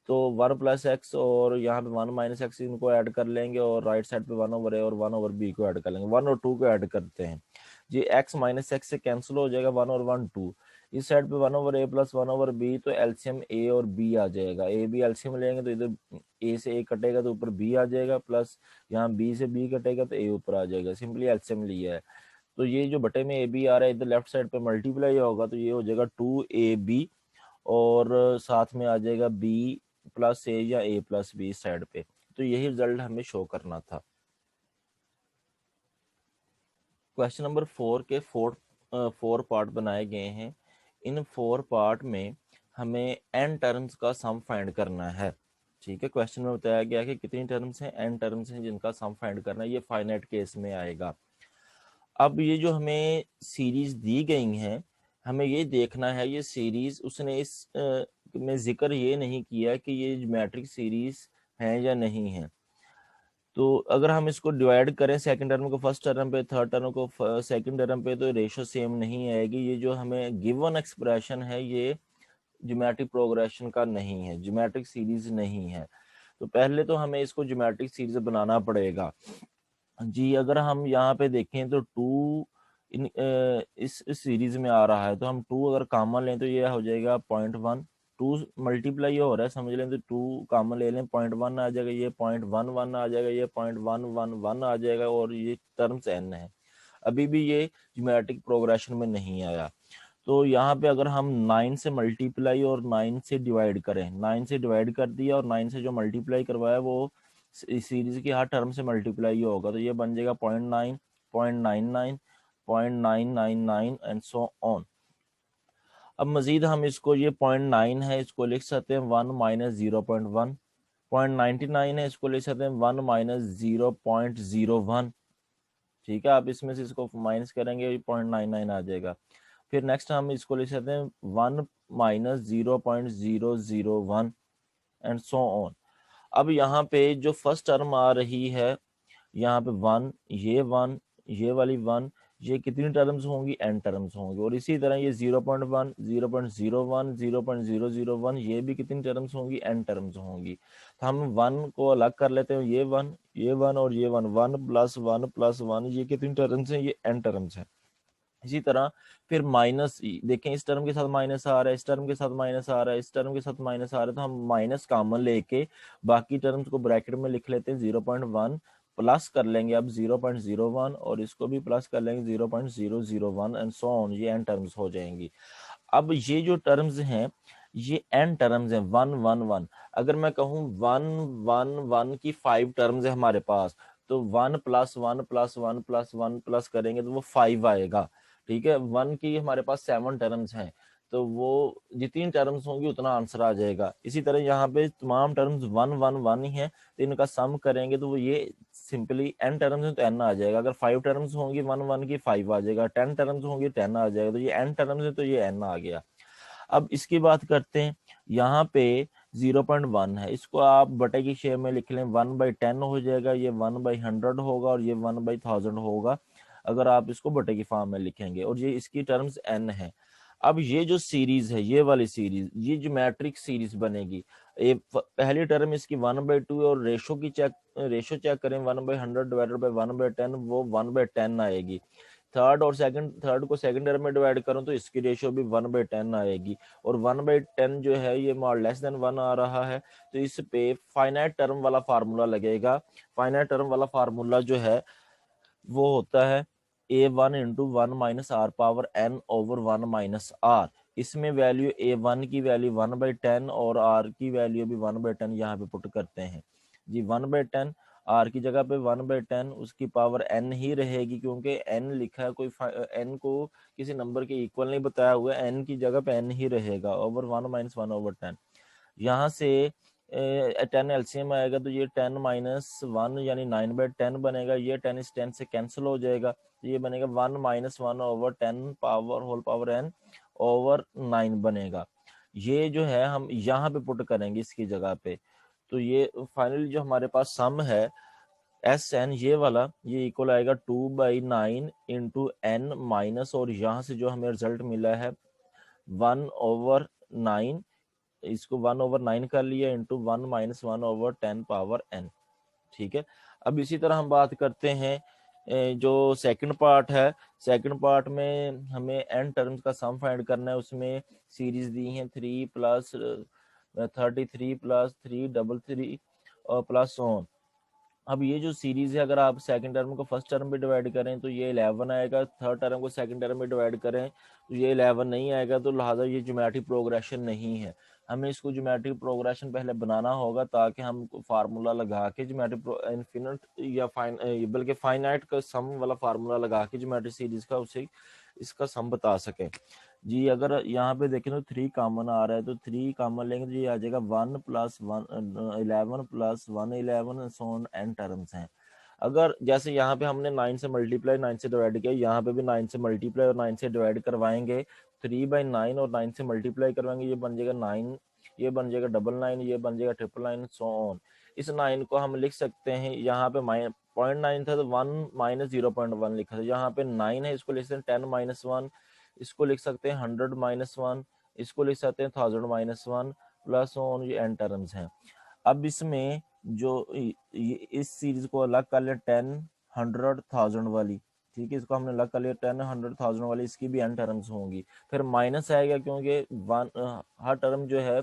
तो 1 प्लस एक्स और यहाँ पे 1 माइनस एक्स इनको ऐड कर लेंगे, और राइट साइड पे 1/a और 1/b को ऐड कर लेंगे। 1 और 2 को ऐड करते हैं, ये x माइनस एक्स से कैंसिल हो जाएगा, 1 और 1 2। इस साइड पे 1/a प्लस 1/b, तो एलसीएम a और b आ जाएगा। a b एलसीएम लेंगे तो इधर a से a कटेगा तो ऊपर b आ जाएगा, प्लस यहाँ b से b कटेगा तो a ऊपर आ जाएगा। सिंपली एलसीएम लिया है, तो ये जो बटे में ab आ रहा है इधर लेफ्ट साइड पे मल्टीप्लाई होगा तो ये हो जाएगा 2ab, और साथ में आ जाएगा b प्लस a या a प्लस b साइड पे। तो यही रिजल्ट हमें शो करना था। क्वेश्चन नंबर 4 के फोर पार्ट बनाए गए हैं। इन 4 पार्ट में हमें n टर्म्स का सम फाइंड करना है। ठीक है, क्वेश्चन में बताया गया कि कितनी टर्म्स हैं, n टर्म्स हैं जिनका सम फाइंड करना है। ये फाइनाइट केस में आएगा। अब ये जो हमें सीरीज दी गई हैं, हमें ये देखना है ये सीरीज उसने इस में जिक्र ये नहीं किया कि ये ज्योमेट्रिक सीरीज है या नहीं है। तो अगर हम इसको डिवाइड करें सेकंड टर्म को फर्स्ट टर्म पे, थर्ड टर्म को सेकंड टर्म पे, तो रेशो सेम नहीं आएगी। ये जो हमें गिवन एक्सप्रेशन है ये ज्योमेट्रिक प्रोग्रेशन का नहीं है, ज्योमेट्रिक सीरीज नहीं है। तो पहले तो हमें इसको ज्योमेट्रिक सीरीज बनाना पड़ेगा जी। अगर हम यहाँ पे देखें तो 2 इस सीरीज में आ रहा है, तो हम 2 अगर कॉमन लें तो ये हो जाएगा 0.1। 2 मल्टीप्लाई हो रहा है समझ लें, तो 2 कॉमन ले लें 0.1 आ जाएगा, ये 0.11 आ जाएगा, ये 0.111 आ जाएगा, और ये टर्म्स n है। अभी भी ये ज्योमेट्रिक प्रोग्रेशन में नहीं आया। तो यहाँ पे अगर हम 9 से मल्टीप्लाई और 9 से डिवाइड करें, 9 से डिवाइड कर दिया और 9 से जो मल्टीप्लाई करवाया वो इस सीरीज की हर टर्म से मल्टीप्लाई होगा, तो ये बन जाएगा 0.9, 0.99, 0.999 एंड सो ऑन। अब मजीद हम इसको, ये 0.9 है इसको लिख सकते हैं 1 माइनस 0.1, 0.99 है इसको लिख सकते हैं 1 माइनस 0.01। ठीक है, आप इसमें से इसको माइनस करेंगे 0.99 आ जाएगा। फिर नेक्स्ट हम इसको लिख सकते हैं 1 माइनस 0.001 एंड सो ऑन। अब यहाँ पे जो फर्स्ट टर्म आ रही है यहाँ पे 1, ये वाली 1, ये कितनी टर्म्स होंगी, n टर्म्स होंगी। और इसी तरह ये 0.1, 0.01, 0.001, ये भी कितनी टर्म्स होंगी, n टर्म्स होंगी। तो हम 1 को अलग कर लेते हैं, ये 1, ये 1 और ये 1, 1 प्लस 1 प्लस 1, ये कितनी टर्म्स हैं, ये n टर्म्स हैं। इसी तरह फिर माइनस, देखें इस टर्म के साथ माइनस आ रहा है, इस टर्म के साथ माइनस आ रहा है, इस टर्म के साथ माइनस आ रहा है, तो हम माइनस कॉमन लेके बाकी टर्म्स को ब्रैकेट में लिख लेते हैं। 0.1 प्लस कर लेंगे अब 0.01, और इसको भी प्लस कर लेंगे 0.001 एंड सो ऑन, ये n टर्म्स हो जाएंगी। अब ये जो टर्म्स हैं ये n टर्म्स हैं, 1 1 1। अगर मैं कहूँ 1 1 1 की 5 टर्म्स है हमारे पास, तो 1 प्लस 1 प्लस 1 प्लस 1 प्लस करेंगे तो वो 5 आएगा। ठीक है, 1 की हमारे पास 7 टर्म्स हैं, तो वो जितनी टर्म्स होंगी उतना आंसर आ जाएगा। इसी तरह यहाँ पे तमाम टर्म्स 1 1 1 ही हैं, तो इनका सम करेंगे तो वो ये सिंपली n टर्म्स है तो n आ जाएगा। अगर 5 टर्म्स होंगी 1 1 की 5 आ जाएगा, 10 टर्म्स होंगी 10 आ जाएगा, तो ये n टर्म्स है तो ये n आ गया। अब इसकी बात करते हैं, यहाँ पे 0.1 है, इसको आप बटे की शेप में लिख लें, 1/10 हो जाएगा, ये 1/100 होगा और ये 1/1000 होगा अगर आप इसको बटे की फॉर्म में लिखेंगे, और ये इसकी टर्म्स n है। अब ये जो सीरीज है, ये वाली सीरीज, ये ज्योमेट्रिक सीरीज बनेगी। पहली टर्म इसकी 1/2 और रेशो चेक करें, 1/100 डिवाइडेड बाई 1/10, वो 1/10 आएगी। थर्ड को सेकंड टर्म में डिवाइड करूं तो इसकी रेशियो भी 1/10 आएगी, और 1/10 जो है ये मोर लेस देन 1 आ रहा है, तो इस पे फाइनाइट टर्म वाला फार्मूला लगेगा। फाइनाइट टर्म वाला फार्मूला जो है वो होता है a1 इंटू 1 - r⁻n/1 - r। इसमें वैल्यू a1 की वैल्यू 1/10 और r की वैल्यू भी 1/10 यहाँ पे पुट करते हैं जी। 1/10 r की जगह पे 1/10, उसकी पावर n ही रहेगी क्योंकि n लिखा है, कोई n को किसी नंबर के इक्वल नहीं बताया हुआ है, n की जगह पे n ही रहेगा, ओवर 1 - 1/10। यहाँ से 10 एलसीएम आएगा तो ये 10 - 1 यानी 9/10 बनेगा, ये 10 इस 10 से कैंसिल हो जाएगा, तो ये बनेगा 1 - 1/10 power whole power n over 9 बनेगा। ये जो है हम यहाँ पे पुट करेंगे इसकी जगह पे, तो ये फाइनली जो हमारे पास सम है Sn ये वाला, ये इक्वल आएगा 2/9 इंटू n माइनस, और यहाँ से जो हमें रिजल्ट मिला है 1/9, इसको 1/9 कर लिया इंटू 1 - 1/10 पावर n। ठीक है, अब इसी तरह हम बात करते हैं जो सेकंड पार्ट है। सेकंड पार्ट में हमें n टर्म्स का सम फाइंड करना है, उसमें सीरीज दी है 3 + 33 + 333 और प्लस ऑन। अब ये जो सीरीज है, अगर आप सेकंड टर्म को फर्स्ट टर्म में डिवाइड करें तो ये 11 आएगा, थर्ड टर्म को सेकंड टर्म में डिवाइड करें तो ये 11 नहीं आएगा, तो लिहाजा ये ज्योमेट्रिक प्रोग्रेशन नहीं है। हमें इसको ज्योमेट्रिक प्रोग्रेशन पहले बनाना होगा ताकि हम फार्मूला लगा के ज्योमेट्रिक इनफिनिट या बल्कि फाइनाइट का सम वाला फार्मूला लगा के ज्योमेट्रिक सीरीज का उसे इसका सम बता सके जी। अगर यहाँ पे देखें तो 3 कॉमन आ रहा है, तो 3 कॉमन लेंगे तो ये आ जाएगा 1 + 1 11 + 1 11 सोन n टर्म्स हैं। अगर जैसे यहाँ पे हमने 9 से मल्टीप्लाई 9 से डिवाइड किया, यहाँ पे भी 9 से मल्टीप्लाई और 9 से डिवाइड करवाएंगे, 3/9 और 9 से मल्टीप्लाई करवाएंगे, ये बन जाएगा 9, ये बन जाएगा 99, ये बन जाएगा 999 सो ऑन। इस 9 को हम लिख सकते हैं, यहाँ पे 0.9 था तो 1 - 0.1 लिखा था, यहाँ पे 9 है, इसको लिख सकते हैं 10 - 1, इसको लिख सकते हैं 100 - 1, इसको लिख सकते हैं 1000 - 1 प्लस ऑन, ये n टर्म्स हैं। अब इसमें जो इस सीरीज को अलग कर लिया 10 100 1000 वाली, ठीक है, इसको हमने अलग कर लिया 10 100 1000 वाली, इसकी भी n टर्म्स होंगी। फिर माइनस आएगा क्योंकि हर टर्म जो है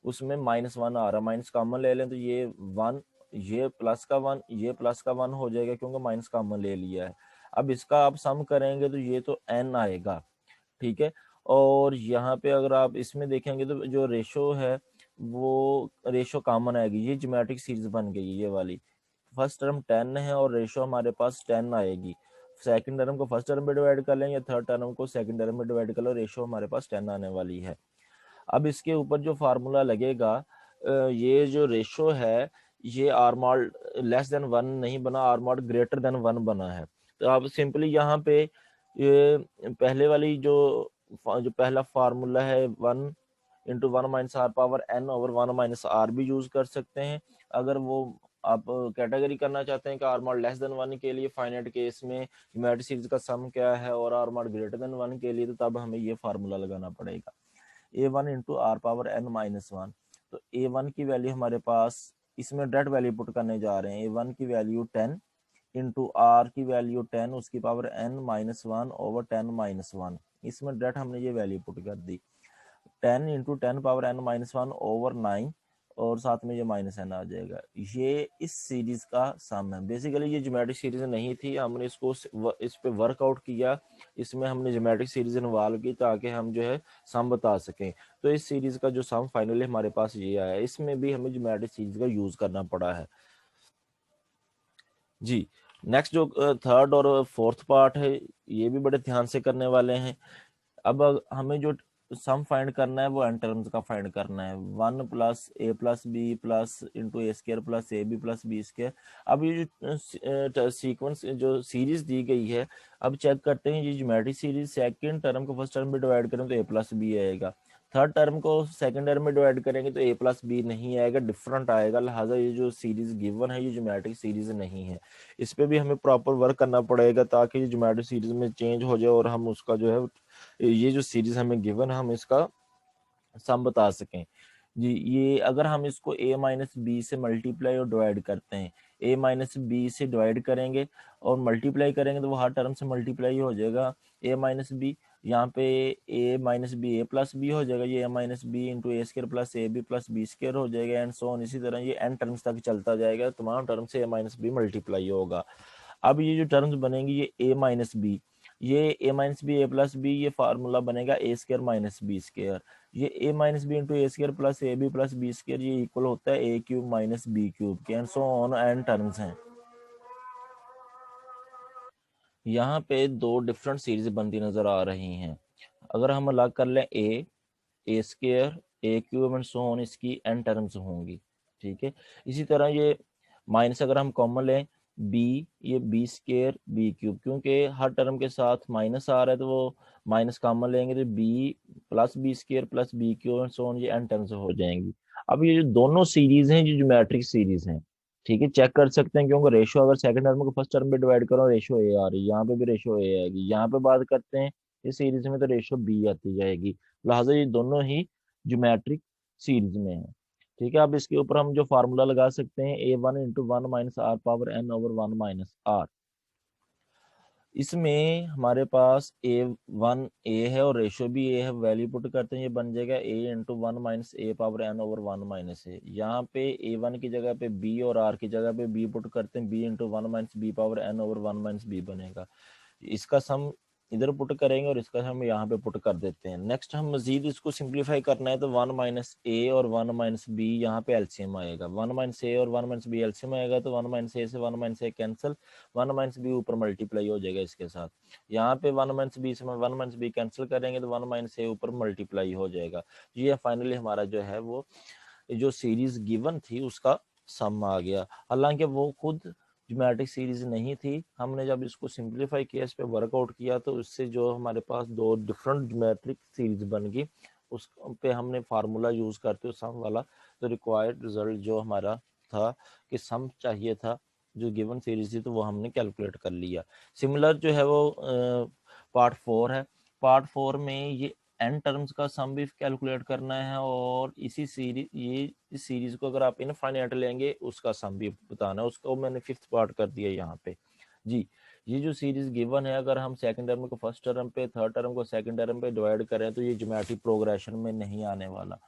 उसमें -1 आ रहा है, माइनस कॉमन ले लें तो ये 1, ये प्लस का 1, ये प्लस का 1 हो जाएगा क्योंकि माइनस कॉमन ले लिया है। अब इसका आप सम करेंगे तो ये तो n आएगा, ठीक है। और यहाँ पे अगर आप इसमें देखेंगे तो जो रेशो है वो रेशो कॉमन आएगी, ये ज्योमेट्रिक सीरीज बन गई ये वाली। फर्स्ट टर्म 10 है और रेशो हमारे पास 10 आएगी, सेकंड टर्म को फर्स्ट टर्म में डिवाइड कर लें या थर्ड टर्म को सेकंड टर्म में डिवाइड कर लो, रेशो हमारे पास 10 आने वाली है। अब इसके ऊपर जो फार्मूला लगेगा, ये जो रेशो है ये r mod लेस देन 1 नहीं बना, r mod ग्रेटर देन 1 बना है। तो आप सिंपली यहाँ पे ये पहले वाली जो पहला फार्मूला है 1 into 1 - r power n over 1 - r भी यूज कर सकते हैं। अगर वो आप कैटेगरी करना चाहते हैं कि r mod लेस देन 1 के लिए फाइनाइट केस में ज्योमेट्रिक सीरीज का सम क्या है और r mod ग्रेटर देन 1 के लिए, तो तब हमें ये फार्मूला लगाना पड़ेगा a1 into r power n - 1। तो a1 की वैल्यू हमारे पास, इसमें डायरेक्ट वैल्यू पुट करने जा रहे हैं, a1 की वैल्यू 10 इंटू r की वैल्यू 10 उसकी पावर n - 1 ओवर 10 - 1, इसमें डायरेक्ट हमने ये वैल्यू पुट कर दी, 10 इंटू 10 पावर n - 1 ओवर 9 और साथ में ये -n आ जाएगा। ये इस सीरीज का सम है। बेसिकली ये ज्योमेट्रिक सीरीज नहीं थी, हमने इसको इस पे वर्कआउट किया, इसमें हमने ज्योमेट्रिक सीरीज इन्वॉल्व की ताकि हम जो है सम बता सकें। तो इस सीरीज का जो सम फाइनली हमारे पास ये आया, इसमें भी हमें ज्योमेट्रिक सीरीज का यूज करना पड़ा है जी। नेक्स्ट जो थर्ड और फोर्थ पार्ट है, ये भी बड़े ध्यान से करने वाले हैं। अब हमें जो सम फाइंड करना है वो n टर्म्स का फाइंड करना है, 1 + a + b plus into a² plus ab plus b²। अब ये जो सीक्वेंस जो सीरीज दी गई है, अब चेक करते हैं ये ज्योमेट्रिक सीरीज सेकंड टर्म को फर्स्ट टर्म में डिवाइड करें तो a + b आएगा, थर्ड टर्म को सेकंड टर्म में डिवाइड करेंगे तो a प्लस बी नहीं आएगा, डिफरेंट आएगा, लिहाजा ये जो सीरीज गिवन है ये ज्योमेट्रिक सीरीज नहीं है। इस पे भी हमें प्रॉपर वर्क करना पड़ेगा ताकि ये ज्योमेट्रिक सीरीज में चेंज हो जाए और हम उसका जो है ये जो सीरीज हमें गिवन है हम इसका सम बता सकें। जी, ये अगर हम इसको a माइनस बी से मल्टीप्लाई और डिवाइड करते हैं, a माइनस बी से डिवाइड करेंगे और मल्टीप्लाई करेंगे तो वो हर टर्म से मल्टीप्लाई हो जाएगा a माइनस बी, यहाँ पे a minus B A plus B हो जाएगा, ये a minus B into A square plus A B plus B square हो जाएगा एंड सो ऑन। इसी तरह ये n टर्म्स तक चलता जाएगा, तमाम टर्म से a माइनस बी मल्टीप्लाई होगा। अब ये जो टर्म्स बनेंगी ये a माइनस बी, ये a minus B A plus b, ये फार्मूला बनेगा a square minus b square, ये a minus B into A square plus A B plus B square, ये इक्वल होता है a cube minus b cube के, and so on n terms हैं। यहाँ पे दो डिफरेंट सीरीज बनती नजर आ रही हैं। अगर हम अलग कर लें a square a cube and so on, इसकी एन टर्म्स होंगी, ठीक है। इसी तरह ये माइनस अगर हम कॉमन लें बी, ये बी स्केयर बी क्यूब, क्योंकि हर टर्म के साथ माइनस आ रहा है तो वो माइनस कॉमन लेंगे तो b plus B square plus b cube and so on, ये एन टर्म्स हो जाएंगी। अब ये जो दोनों सीरीज हैं जो ज्योमेट्रिक सीरीज हैं, ठीक है, चेक कर सकते हैं क्योंकि रेशो अगर सेकंड टर्म को फर्स्ट टर्म पे डिवाइड करो रेशो ए आ रही है, यहाँ पे भी रेशो ए आएगी, यहाँ पे बात करते हैं इस सीरीज में तो रेशो बी आती जाएगी, लिहाजा ये दोनों ही ज्योमेट्रिक सीरीज में है। ठीक है, अब इसके ऊपर हम जो फार्मूला लगा सकते हैं a one into one minus r power n over one minus r. इसमें हमारे पास ए वन ए है और रेशो भी ए है, वैल्यू पुट करते हैं ये बन जाएगा a into one minus a power n over one minus a. यहाँ पे ए वन की जगह पे बी और आर की जगह पे बी पुट करते हैं, b into one minus b power n over one minus b बनेगा। इसका सम इधर पुट करेंगे और इसका हम यहाँ पे पुट कर देते हैं। नेक्स्ट हम मजीद इसको सिंप्लीफाई करना है तो वन माइनस ए और वन माइनस बी यहाँ पे एलसीएम आएगा, वन माइनस ए और वन माइनस बी एलसीएम आएगा तो वन माइनस ए से वन माइनस ए कैंसिल, वन माइनस बी ऊपर मल्टीप्लाई हो जाएगा इसके साथ, यहाँ पे वन माइनस बी से वन माइनस बी कैंसिल करेंगे तो वन माइनस ए ऊपर मल्टीप्लाई हो जाएगा। ये फाइनली हमारा जो है वो जो सीरीज गिवन थी उसका सम आ गया। हालांकि वो खुद ज्योमेट्रिक सीरीज नहीं थी, हमने जब इसको सिंप्लीफाई किया, इस पे वर्कआउट किया तो इससे जो हमारे पास दो डिफरेंट ज्योमेट्रिक सीरीज बन गई, उस पे हमने फार्मूला यूज करते हुए सम वाला तो रिक्वायर्ड रिजल्ट जो हमारा था कि सम चाहिए था जो गिवन सीरीज थी तो वो हमने कैलकुलेट कर लिया। सिमिलर जो है वो पार्ट 4 है। पार्ट 4 में ये एन टर्म्स का सम भी कैलकुलेट करना है और इसी सीरीज ये इस सीरीज को अगर आप इनफाइनाइट लेंगे उसका सम भी बताना है, उसको मैंने फिफ्थ पार्ट कर दिया यहाँ पे। जी, ये जो सीरीज गिवन है अगर हम सेकंड टर्म को फर्स्ट टर्म पे, थर्ड टर्म को सेकंड टर्म पे डिवाइड करें तो ये ज्योमेट्रिक प्रोग्रेशन में नहीं आने वाला।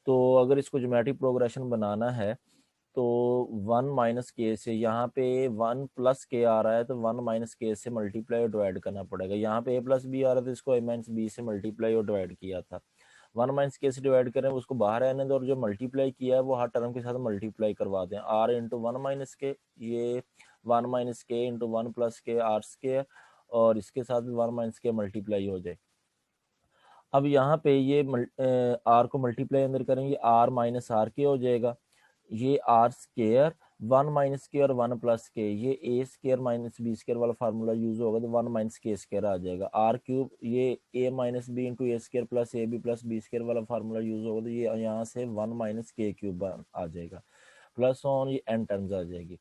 तो अगर इसको ज्योमेट्रिक प्रोग्रेशन बनाना है तो वन माइनस के से, यहाँ पे वन प्लस के आ रहा है तो वन माइनस के से मल्टीप्लाई और डिवाइड करना पड़ेगा। यहाँ पे ए प्लस बी आ रहा था, इसको ए माइनस बी से मल्टीप्लाई और डिवाइड किया था, वन माइनस के से डिवाइड करें उसको बाहर आने दो और जो मल्टीप्लाई किया है वो हर टर्म के साथ मल्टीप्लाई करवा दें, are into one minus k, ये वन माइनस के into one plus k r square और इसके साथ भी वन माइनस के मल्टीप्लाई हो जाए। अब यहाँ पे ये आर को मल्टीप्लाई अंदर करेंगे, आर माइनस आर के हो जाएगा, ये आर स्केयर वन माइनस के और वन प्लस के, ये a square minus b square वाला फार्मूला यूज होगा तो वन माइनस के स्केयर आ जाएगा, आर क्यूब ये a minus B into A square plus A B plus B square वाला फार्मूला यूज होगा तो ये यहाँ से वन माइनस के क्यूब आ जाएगा, प्लस ऑन ये एन टर्म्स आ जाएगी।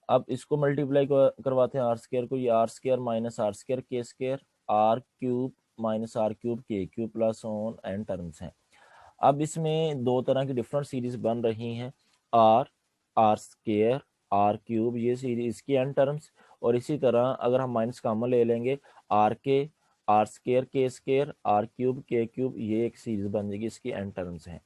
अब इसको मल्टीप्लाई करवाते हैं आर स्केयर को, ये r square minus r square के square, r cube minus r cube के cube plus on n terms हैं। अब इसमें दो तरह की डिफरेंट सीरीज बन रही हैं, r, r square, r cube, ये सीरीज इसकी एन टर्म्स, और इसी तरह अगर हम माइनस कॉमन ले लेंगे आर के, आर स्केयर के स्केयर, आर क्यूब के क्यूब, ये एक सीरीज बन जाएगी, इसकी एन टर्म्स हैं।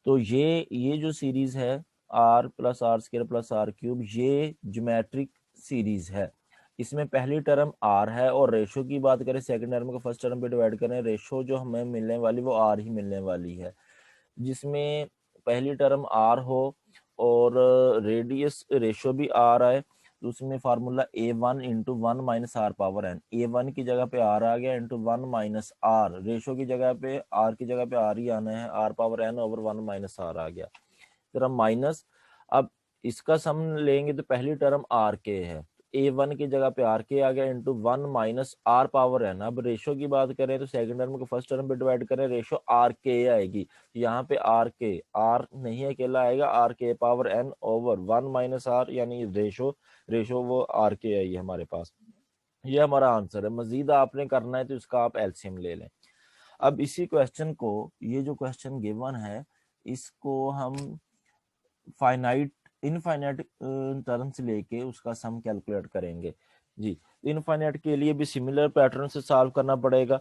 तो ये जो सीरीज है r plus r square plus r cube, ये ज्योमेट्रिक सीरीज है। इसमें पहली टर्म आर है और रेशो की बात करें सेकंड टर्म को फर्स्ट टर्म पे डिवाइड करें, रेशो जो हमें मिलने वाली वो आर ही मिलने वाली है, जिसमें पहली टर्म आर हो और रेडियस रेशो भी आर आए तो उसमें formula a one into one minus r power n, a one की जगह पे आर आ गया into one minus r, ratio की जगह पे आर की जगह पे आर ही आना है, r power n over one minus r आ गया, फिर हम माइनस, अब इसका सम लेंगे तो पहली टर्म आर के है, ए वन की जगह पे आर के आ गया into 1 minus r power n. अब रेशो की बात करें तो सेकंड टर्म को फर्स्ट टर्म पे डिवाइड करें, रेशो आर के आएगी। यहाँ पे आर के, आर नहीं अकेला आएगा, आर के power n over 1 minus r, यानी रेशो वो आर के आई है हमारे पास। ये हमारा आंसर है। मजीद आपने करना है तो इसका आप एलसीएम ले लें। अब इसी क्वेश्चन को, ये जो क्वेश्चन गिवन है, इसको हम फाइनाइट इनफाइनाइट टर्म्स लेके उसका सम कैलकुलेट करेंगे जी। इनफाइनाइट के लिए भी सिमिलर पैटर्न से सॉल्व करना पड़ेगा।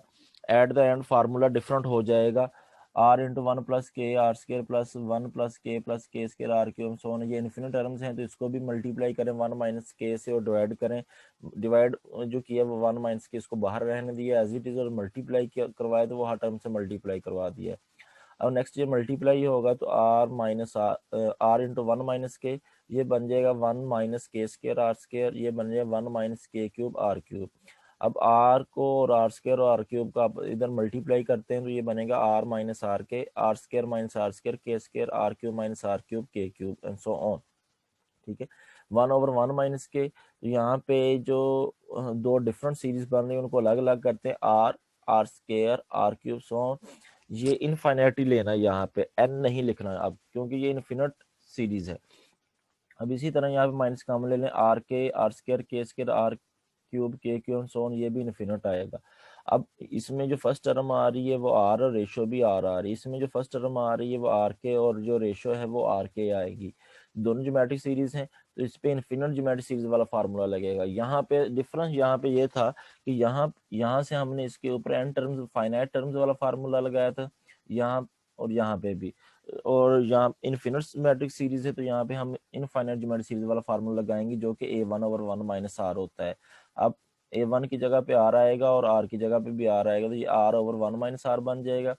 At the end formula different हो जाएगा। r into 1 plus k r square plus 1 plus k square r cube so on. ये इन्फिनिट टर्म्स हैं तो इसको भी मल्टीप्लाई करें 1 माइनस के से और डिवाइड करें। डिवाइड जो किया वो 1 माइनस के, इसको बाहर रहने दिया एज इट इज, और मल्टीप्लाई करवाए तो वो हर टर्म से मल्टीप्लाई करवा दिया। अब नेक्स्ट ये मल्टीप्लाई होगा तो r minus r into 1 minus k, ये बन जाएगा 1 minus k square are square, ये बन जाएगा 1 minus k cube are cube. अब r को और आर स्केयर और आर क्यूब का आप इधर मल्टीप्लाई करते हैं तो ये बनेगा r माइनस आर के r square minus r square के square r cube minus r cube के क्यूब एंड सो ऑन। ठीक है, 1 ओवर 1 माइनस के, तो यहाँ पे जो दो डिफरेंट सीरीज बन रही है उनको अलग अलग करते हैं, r square r cube so on. ये इनफाइनाइटी लेना है, यहाँ पे एन नहीं लिखना है अब, क्योंकि ये इन्फिनिट सीरीज है। अब इसी तरह यहाँ पे माइनस कॉमन ले लें, आर के आर स्केयर आर क्यूब के क्यूब सो ऑन, ये भी इन्फिनिट आएगा। अब इसमें जो फर्स्ट टर्म आ रही है वो आर और रेशो भी आर आ रही है, इसमें जो फर्स्ट टर्म आ रही है वो आर के और जो रेशो है वो आर के आएगी। दोनों ज्योमेट्रिक सीरीज हैं तो इस पे इन्फिनिट ज्योमेट्रिक सीरीज वाला फार्मूला लगेगा। यहाँ पे डिफरेंस यहाँ पे ये था कि यहाँ से हमने इसके ऊपर एन टर्म्स फाइनाइट टर्म्स वाला फार्मूला लगाया था, यहाँ और यहाँ पे भी, और यहाँ इनफिनिट ज्योमेट्रिक सीरीज है तो यहाँ पे हम इनफाइनाइट ज्योमेट्रिक सीरीज वाला फार्मूला लगाएंगे जो कि a1 ओवर 1 माइनस आर होता है। अब a1 की जगह पे आर आएगा और आर की जगह पे भी आर आएगा तो ये r ओवर 1 माइनस आर बन जाएगा।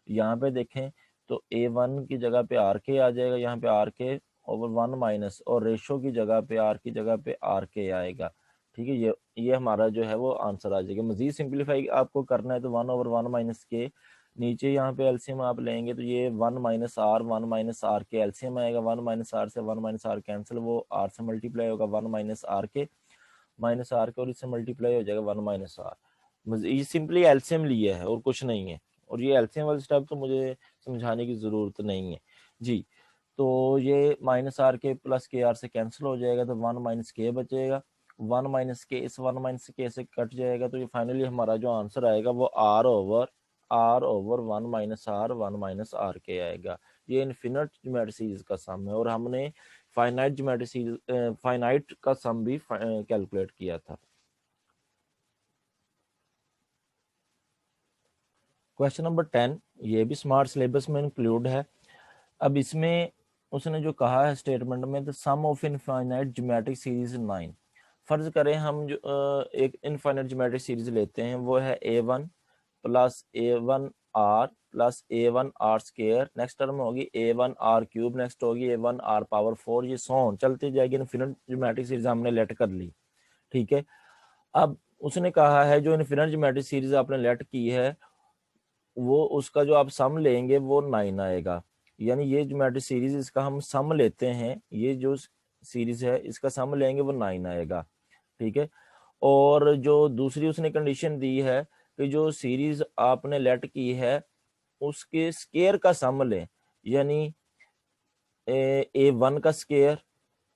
यहाँ पे देखें तो a1 की जगह पे आर के आ जाएगा, यहाँ पे आर के ओवर 1 माइनस, और रेशो की जगह पे आर की जगह पे आर के आएगा। ठीक है, ये हमारा जो है वो आंसर आ जाएगा। मजीद सिंप्लीफाई आपको करना है तो 1 ओवर 1 माइनस के, नीचे यहाँ पे एलसीएम आप लेंगे तो ये 1 माइनस आर के एलसीएम आएगा, 1 माइनस आर से 1 माइनस आर कैंसिल, वो आर से मल्टीप्लाई होगा 1 माइनस आर के और इससे मल्टीप्लाई हो जाएगा 1 माइनस आर। ये सिंपली एलसीएम लिया है और कुछ नहीं है, और ये एलसीएम वाले स्टेप तो मुझे समझाने की जरूरत नहीं है जी। तो ये माइनस आर के प्लस के आर से कैंसिल हो जाएगा तो 1 माइनस के बचेगा, 1 माइनस के इस 1 माइनस के से कट जाएगा तो ये फाइनली हमारा जो आंसर आएगा वो आर ओवर 1 माइनस आर के आएगा। ये इनफिनिट ज्योमेट्रिक सीरीज का सम है और हमने फाइनाइट ज्योमेट्रिक सीरीज फाइनाइट का सम भी कैलकुलेट किया था। क्वेश्चन नंबर 10, ये भी स्मार्ट सिलेबस में इंक्लूड है। अब इसमें उसने जो कहा है स्टेटमेंट में, the sum of infinite geometric series 9। फर्ज करें हम जो एक इनफाइनाइट ज्योमेट्रिक सीरीज लेते हैं, वो है a1 plus a1 r plus a1 r square, next term होगी a1 r क्यूब, नेक्स्ट होगी a1 r पावर 4, ये सोन चलती जाएगी। इनफिनिट ज्योमेट्रिक सीरीज हमने लेट कर ली। ठीक है, अब उसने कहा है जो इनफिनिट ज्योमेट्रिक सीरीज आपने लेट की है वो उसका जो आप सम लेंगे वो 9 आएगा। यानी ये ज्योमेट्रिक सीरीज इसका हम सम लेते हैं, ये जो सीरीज है इसका सम लेंगे वो 9 आएगा। ठीक है, और जो दूसरी उसने कंडीशन दी है कि जो सीरीज आपने लेट की है उसके स्केयर का सम लें, यानी a1 का स्केयर,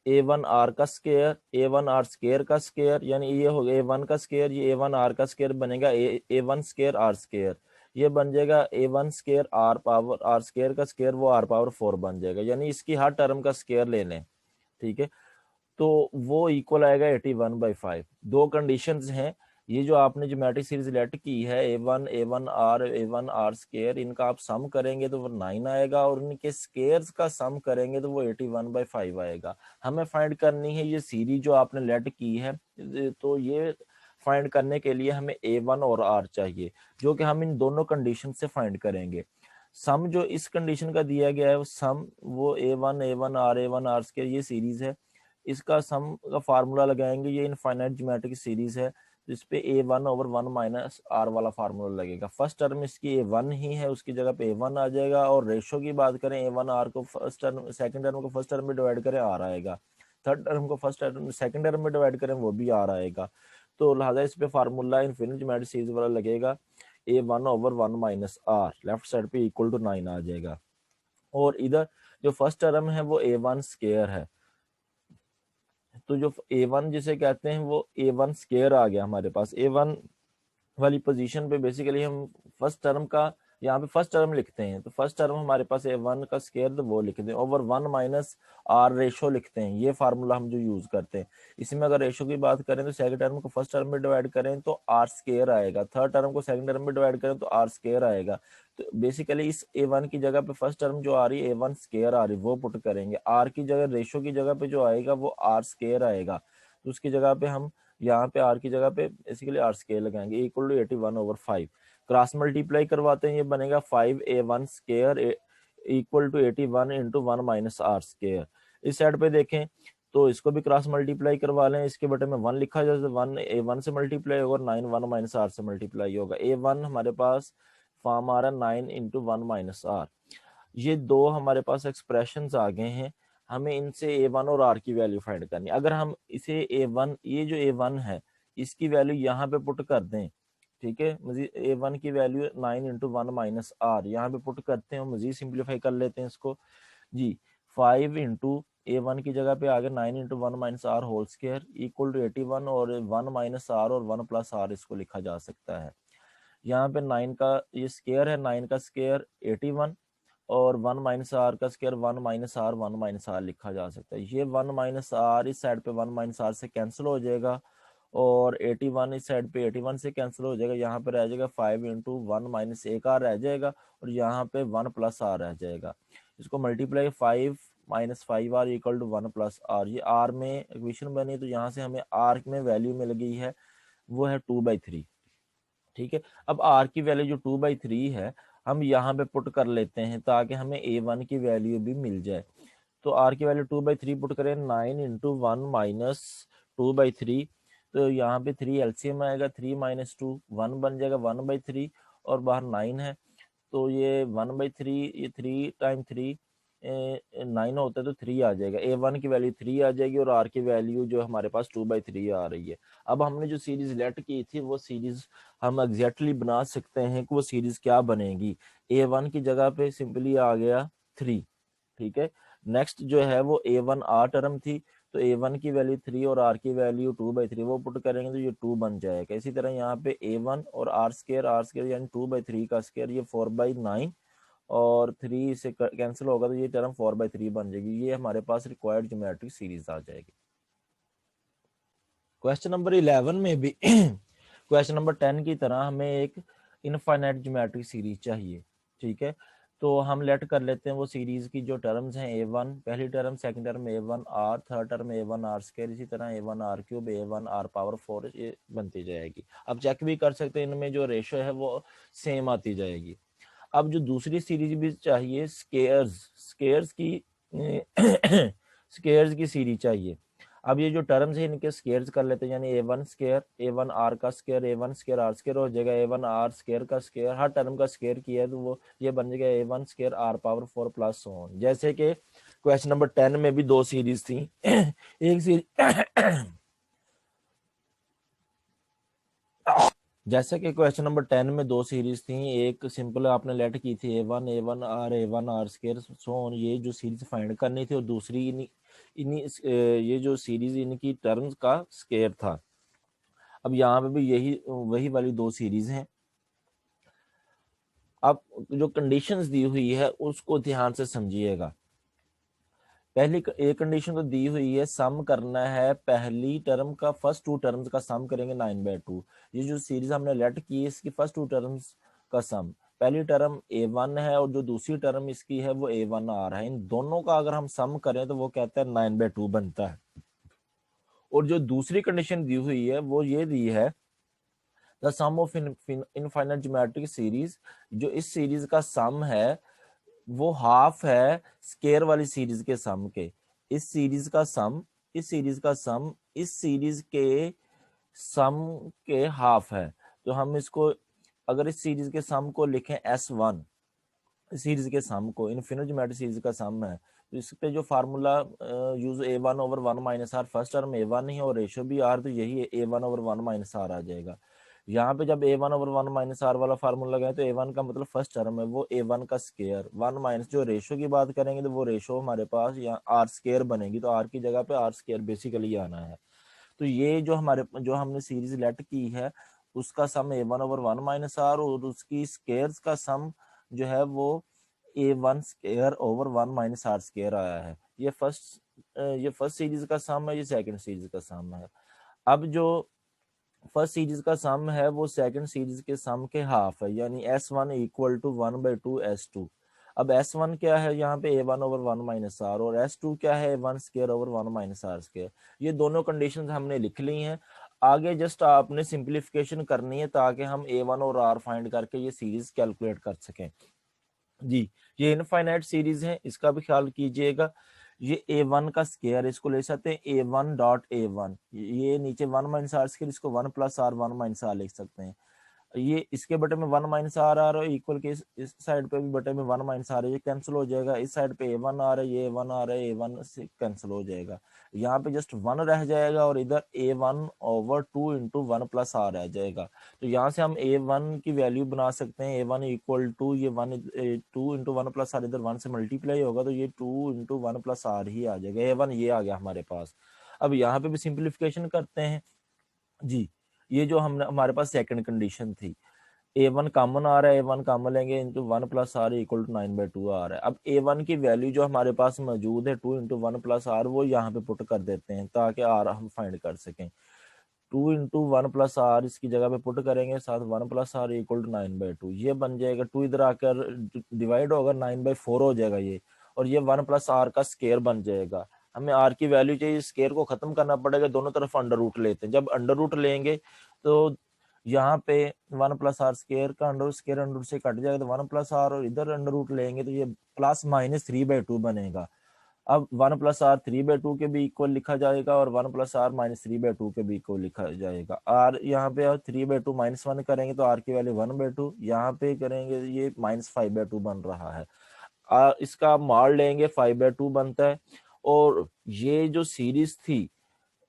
a1 r का स्केयर, a1 r स्केयर का स्केयर, यानी ये हो गया a1 का स्केयर, ये a1 r का स्केयर बनेगा a1 स्केयर r स्केयर, ये बन जाएगा a1 square r power r square का स्केयर, वो r पावर 4 बन जाएगा। यानी इसकी हर टर्म का स्केयर ले लें। ठीक है, तो वो इक्वल आएगा 81/5। दो कंडीशंस हैं, ये जो आपने ज्योमेट्रिक सीरीज लेट की है a1 r स्केयर, इनका आप सम करेंगे तो वो 9 आएगा, और इनके स्केयर्स का सम करेंगे तो वो 81/5 आएगा। हमें फाइंड करनी है ये सीरीज जो आपने लेट की है, तो ये फाइंड करने के लिए हमें a1 और r चाहिए, जो कि हम इन दोनों कंडीशन से फाइंड करेंगे। सम जो इस कंडीशन का दिया गया है वो सम वो a1 r स्केयर ये सीरीज है, इसका सम का फार्मूला लगाएंगे, ये इनफाइनाइट ज्योमेट्रिक सीरीज है तो इस पे a1 ओवर 1 माइनस आर वाला फार्मूला लगेगा। फर्स्ट टर्म इसकी a1 ही है, उसकी जगह पे a1 आ जाएगा, और रेशो की बात करें a1 r को फर्स्ट टर्म सेकंड टर्म को फर्स्ट टर्म में डिवाइड करें r आएगा। थर्ड टर्म को फर्स्ट टर्म सेकंड टर्म में डिवाइड करें वो भी आर आएगा। तो लिहाजा इस पे फार्मूला इनफिनिट ज्योमेट्रिक सीरीज वाला लगेगा, a1/1 minus r, left side पे इक्वल टू 9 आ जाएगा। और इधर जो फर्स्ट टर्म है वो a1 स्क्वायर है, तो जो a1 जिसे कहते हैं वो a1 स्क्वायर आ गया हमारे पास। a1 वाली पोजीशन पे बेसिकली हम फर्स्ट टर्म का यहाँ पे फर्स्ट टर्म लिखते हैं, तो फर्स्ट टर्म हमारे पास a1 का स्क्वायर तो वो लिखते हैं, ओवर 1 माइनस आर रेशो लिखते हैं, ये फार्मूला हम जो यूज करते हैं। इसमें अगर रेशो की बात करें तो सेकंड टर्म को फर्स्ट टर्म में डिवाइड करें तो आर स्क्वायर आएगा, थर्ड टर्म को सेकंड टर्म में डिवाइड करें तो आर स्क्वायर आएगा। तो बेसिकली इस a1 की जगह पे फर्स्ट टर्म जो आ रही है a1 स्क्वायर आ रही है वो पुट करेंगे, आर की जगह रेशो की जगह पे जो आएगा वो आर स्क्वायर आएगा, तो उसकी जगह पे हम यहाँ पे आर की जगह पे बेसिकली आर स्क्वायर लगाएंगे इक्वल टू 81/5। क्रॉस मल्टीप्लाई करवाते हैं, ये बनेगा 5a1 square equal to 81 into 1 minus r square. इस साइड पे देखें तो इसको भी क्रॉस मल्टीप्लाई करवा लें, इसके बटे में 1 लिखा जाए, 1 a1 से मल्टीप्लाई होगा, 9 1 माइनस आर से मल्टीप्लाई होगा। a1 हमारे पास फॉर्म आ रहा है 9 इंटू 1 माइनस आर। ये दो हमारे पास एक्सप्रेशंस आ गए हैं, हमें इनसे a1 और r की वैल्यू फाइंड करनी है। अगर हम इसे a1, ये जो a1 है इसकी वैल्यू यहाँ पे पुट कर दें, ठीक है, मजीद a1 की वैल्यू 9 इंटू 1 माइनस आर यहाँ पे पुट करते हैं, मजीद सिंप्लीफाई कर लेते हैं इसको जी। 5 इंटू a1 की जगह पे आ गया 9 into 1 minus r whole square equal to 81, और 1 माइनस आर और 1 प्लस आर इसको लिखा जा सकता है। यहाँ पे 9 का ये स्क्वायर है, 9 का स्क्वायर 81 और 1 माइनस आर का square 1 minus r 1 minus r लिखा जा सकता है। ये 1 माइनस आर इस साइड पे 1 माइनस आर से कैंसिल हो जाएगा, और 81 इस साइड पे 81 से कैंसिल हो जाएगा, यहाँ पे रह जाएगा 5 इंटू 1 माइनस एक आर रह जाएगा, और यहाँ पे 1 प्लस आर रह जाएगा। इसको multiply 5 minus 5 r equal to 1 plus r, ये आर में इक्वेशन बनी, तो यहाँ से हमें आर में वैल्यू मिल गई है वो है 2/3। ठीक है, अब आर की वैल्यू जो 2/3 है हम यहाँ पे पुट कर लेते हैं ताकि हमें a1 की वैल्यू भी मिल जाए। तो आर की वैल्यू 2/3 पुट करें, 9 इंटू 1 माइनस 2/3, तो यहाँ पे 3 एलसीएम आएगा, 3 माइनस 2 1 बन जाएगा 1/3, और बाहर 9 है तो ये 1/3, ये 3 टाइम 3 9 होता है तो 3 आ जाएगा, a1 की वैल्यू 3 आ जाएगी, और r की वैल्यू जो हमारे पास 2/3 आ रही है। अब हमने जो सीरीज लेट की थी वो सीरीज हम एग्जैक्टली बना सकते हैं कि वो सीरीज क्या बनेगी। a1 की जगह पे सिंपली आ गया 3, ठीक है। नेक्स्ट जो है वो a1 r टर्म थी, तो a1 की वैल्यू 3 और r की वैल्यू 2/3 वो पुट करेंगे तो ये 2 बन जाएगा। इसी तरह यहाँ पे a1 और r स्क्वायर यानी 2/3 का स्क्वायर ये 4/9, और 3 से कैंसिल होगा तो ये टर्म 4/3 बन जाएगी। ये हमारे पास रिक्वायर्ड ज्योमेट्रिक सीरीज आ जाएगी। क्वेश्चन नंबर 11 में भी क्वेश्चन नंबर 10 की तरह हमें एक इनफाइनाइट ज्योमेट्रिक सीरीज चाहिए, ठीक है। तो हम लेट कर लेते हैं वो सीरीज की जो टर्म्स हैं a1 पहली term, second term a1 r, third term a1 r square, इसी तरह a1 r cube, a1 r power 4 ये बनती जाएगी। अब चेक भी कर सकते हैं इनमें जो रेशो है वो सेम आती जाएगी। अब जो दूसरी सीरीज भी चाहिए स्केयर्स की स्केयर्स की सीरीज चाहिए। अब ये जो टर्म्स है इनके स्केयर्स कर लेते हैं, यानी a1 स्केयर, a1 r का square, a1 square r square हो जाएगा, a1 r स्केयर का स्केयर, हर टर्म का स्केयर किया है तो वो ये बन जाएगा a1 square r power 4 plus on. जैसे कि क्वेश्चन नंबर 10 में भी दो सीरीज थी एक सीरीज जैसे कि क्वेश्चन नंबर 10 में दो सीरीज थी, एक सिंपल आपने लेट की थी a1 r square so on, ये जो सीरीज फाइंड करनी थी, और दूसरी ये जो सीरीज इनकी टर्म्स का स्क्वायर था। अब यहाँ पे भी यही वही वाली दो सीरीज हैं। अब जो कंडीशंस दी हुई है उसको ध्यान से समझिएगा। पहली एक कंडीशन तो दी हुई है, सम करना है पहली टर्म का, फर्स्ट टू टर्म्स का सम करेंगे 9/2। ये जो सीरीज हमने लेट की है इसकी फर्स्ट टू टर्म्स का सम, पहली टर्म a1 है और जो दूसरी टर्म इसकी है वो a1 r है, इन दोनों का अगर हम सम करें तो वो कहता है 9/2 बनता है। और जो दूसरी कंडीशन दी हुई है वो ये दी है, the sum of infinite geometric series, जो इस सीरीज का सम है वो हाफ है स्केयर वाली सीरीज के सम के। इस सीरीज का सम इस सीरीज का सम इस सीरीज के सम के हाफ है। तो हम इसको अगर इस सीरीज के सम को लिखें S1, सीरीज के सम को इनफिनिट ज्योमेट्रिक सीरीज का सम है तो इस पे जो formula use A1 over 1 minus r, first term A1 ही है और रेशियो भी आर, तो यही है A1 ओवर 1 माइनस आर आ जाएगा। यहाँ पे जब A1 ओवर 1 माइनस आर वाला फार्मूला लगाए तो A1 का मतलब फर्स्ट टर्म है वो A1 का स्केयर, 1 माइनस जो रेशियो की बात करेंगे तो वो रेशियो हमारे पास यहाँ आर स्केयर बनेगी, तो आर की जगह पे आर स्केयर बेसिकली आना है। तो ये जो हमने सीरीज लेट की है उसका सम A1 ओवर 1 माइनस आर और उसकी स्केयर्स का सम जो है वो A1 square over 1 minus r square आया है। ये फर्स्ट सीरीज का सम है, ये सेकंड सीरीज का सम है। अब जो फर्स्ट सीरीज का सम है वो सेकंड सीरीज के सम के हाफ है, यानी S1 इक्वल टू 1/2 S2। अब S1 क्या है यहाँ पे A1 ओवर 1 माइनस आर और S2 क्या है A1 square over 1 minus r square. ये दोनों कंडीशंस हमने लिख ली हैं। आगे जस्ट आपने सिंप्लीफिकेशन करनी है ताकि हम A1 और R फाइंड करके ये सीरीज कैलकुलेट कर सकें। जी, ये इनफाइनाइट सीरीज है, इसका भी ख्याल कीजिएगा। ये A1 का स्केयर, इसको ले सकते हैं A1 डॉट A1, ये नीचे 1 माइनस आर स्केयर, इसको 1 प्लस आर 1 माइनस आर लिख सकते हैं। ये इसके बटे में 1 माइनस आर आ रहा है इक्वल के इस साइड पे भी बटे में 1 माइनस आर है, ये कैंसिल हो जाएगा। इस साइड पे A1 आ रहा है, ये A1 आ रहा है, A1 से कैंसिल हो जाएगा। यहाँ पे जस्ट 1 रह जाएगा और इधर A1 over 2 into 1 plus are रह जाएगा। तो यहाँ से हम A1 की वैल्यू बना सकते हैं A1 इक्वल टू ये 2 इंटू 1 प्लस आर, इधर 1 से मल्टीप्लाई होगा तो ये 2 इंटू 1 प्लस आर ही आ जाएगा। A1 ये आ गया हमारे पास। अब यहाँ पे भी सिंप्लीफिकेशन करते हैं। जी, ये जो हमने हमारे पास सेकंड कंडीशन थी, A1 कॉमन आ रहा है, A1 कॉमन लेंगे into 1 plus r equal to 9/2 आ रहा है। अब A1 की वैल्यू जो हमारे पास मौजूद है 2 इंटू 1 प्लस आर वो यहाँ पे पुट कर देते हैं ताकि आर हम फाइंड कर सकें। 2 इंटू 1 प्लस आर इसकी जगह पे पुट करेंगे, साथ 1 प्लस आर इक्वल टू 9/2, ये बन जाएगा। 2 इधर आकर डिवाइड होगा, 9/4 हो जाएगा ये, और ये 1 प्लस आर का स्केयर बन जाएगा। हमें आर की वैल्यू चाहिए, स्केयर को खत्म करना पड़ेगा, दोनों तरफ अंडर रूट लेते हैं। जब अंडर रूट लेंगे तो यहाँ पे 1 प्लस आर स्केयर का अंडर रूट से कट जाएगा तो 1 प्लस आर, और इधर अंडर रूट लेंगे तो ये प्लस माइनस 3/2 बनेगा। अब 1 प्लस आर 3/2 के भी इक्वल लिखा जाएगा और 1 प्लस आर माइनस 3/2 के भी इक्वल लिखा जाएगा। आर यहाँ पे 3/2 माइनस 1 करेंगे तो आर की वैल्यू 1/2, यहाँ पे करेंगे ये -5/2 बन रहा है। इसका मार लेंगे 5/2 बनता है। और ये जो सीरीज थी,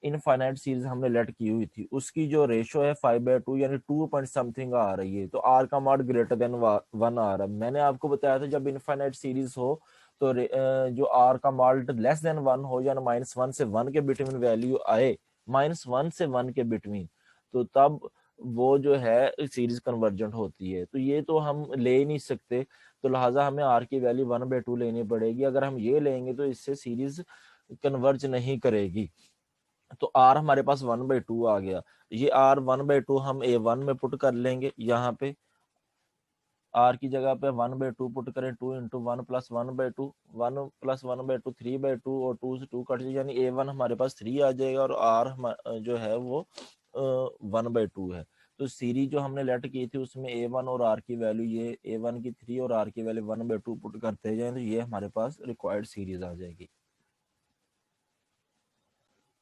इनफाइनाइट सीरीज हमने लेट की हुई थी, उसकी जो रेशो है 5/2 यानी 2 पॉइंट समथिंग आ रही है, तो आर का मॉड ग्रेटर देन 1 आ रहा है। मैंने आपको बताया था जब इनफाइनाइट सीरीज हो तो जो आर का मॉड लेस देन 1 हो, यानी -1 से 1 के बिटवीन वैल्यू आए, -1 से 1 के बिटवीन, तो तब वो जो है सीरीज कन्वर्जेंट होती है। तो ये तो हम ले ही नहीं सकते, तो लिहाजा हमें आर की वैल्यू 1/2 लेनी पड़ेगी। अगर हम ये लेंगे तो इससे सीरीज कन्वर्ज नहीं करेगी। तो आर हमारे पास 1/2 आ गया। ये आर 1/2 हम A1 में पुट कर लेंगे। यहाँ पे आर की जगह पे 1/2 पुट करें, 2 इंटू 1 प्लस 1/2, 1 प्लस 1/2 3/2 और 2 से 2 कट जाए, यानी A1 हमारे पास 3 आ जाएगा और आर जो है वो 1/2 है। तो सीरीज जो हमने लेट की थी उसमें A1 और आर की वैल्यू, ये A1 की 3 और आर की वैल्यू 1/2 पुट करते जाए तो ये हमारे पास रिक्वायर्ड सीरीज आ जाएगी।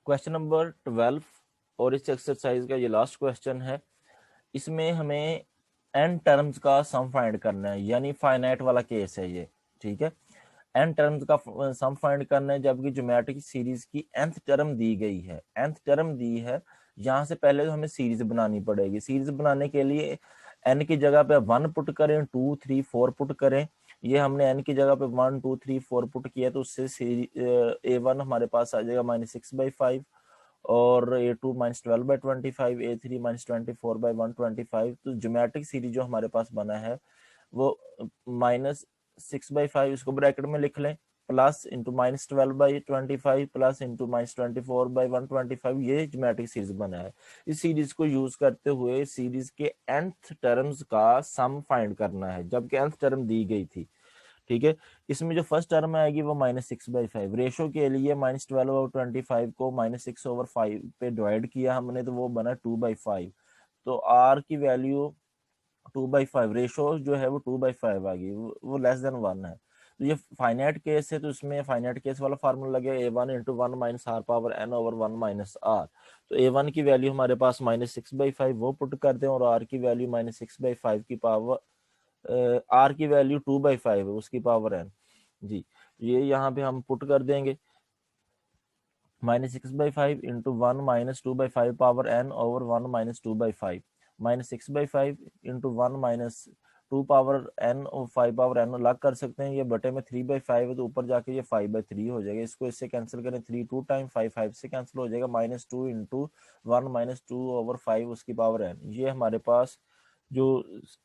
क्वेश्चन नंबर 12 और इस एक्सरसाइज का ये लास्ट क्वेश्चन है। इसमें हमें n टर्म्स का सम फाइंड करना है, यानी फाइनाइट वाला केस है ये, ठीक है। n टर्म्स का सम फाइंड करना है जबकि ज्योमेट्रिक सीरीज की nth टर्म दी गई है, nth टर्म दी है। यहाँ से पहले तो हमें सीरीज बनानी पड़ेगी। सीरीज बनाने के लिए n की जगह पे 1 पुट करें, 2 3 4 पुट करें। ये हमने n की जगह पे 1 2 3 4 पुट किया तो उससे A1 हमारे पास आ जाएगा -6/5 और A2 -12/25, A3 -24/125। तो ज्योमेट्रिक सीरीज जो हमारे पास बना है वो -6/5, इसको ब्रैकेट में लिख लें, प्लस इंटू -12/25 प्लस इंटू -24/125, ये ज्योमेट्रिक सीरीज बना है। इस सीरीज को यूज करते हुए सीरीज के nth टर्म्स का सम फाइंड करना है जबकि nth टर्म दी गई थी, ठीक है। इसमें जो फर्स्ट टर्म आएगी वो -6/5। रेशो के लिए -12/25 को -6/5 पे डिवाइड किया हमने तो वो बना 2/5। तो आर की वैल्यू 2/5, रेशो जो है वो 2/5 आ गई, वो लेस देन 1 है। तो ये फाइनाइट केस है, तो इसमें फाइनाइट केस वाला फार्मूला लगे A1 into 1 minus r power n over 1 minus r. तो A1 की वैल्यू हमारे पास -6/5 वो पुट करते हैं और आर की वैल्यू -6/5 की पावर, आर की वैल्यू 2/5 है उसकी पावर n। जी, ये यहाँ पे हम पुट कर देंगे, -6/5 into 1 -2/5 power n over 1 -2/5, -6/5 into 1 -2 power n और 5 पावर n अलग कर सकते हैं, ये बटे में 3/5 है तो ऊपर जाके ये 5/3 हो जाएगा। इसको इससे कैंसिल करें, 3 2 टाइम 5 5 से कैंसिल हो जाएगा, -2 इंटू 1 -2 ओवर 5 उसकी पावर n। ये हमारे पास जो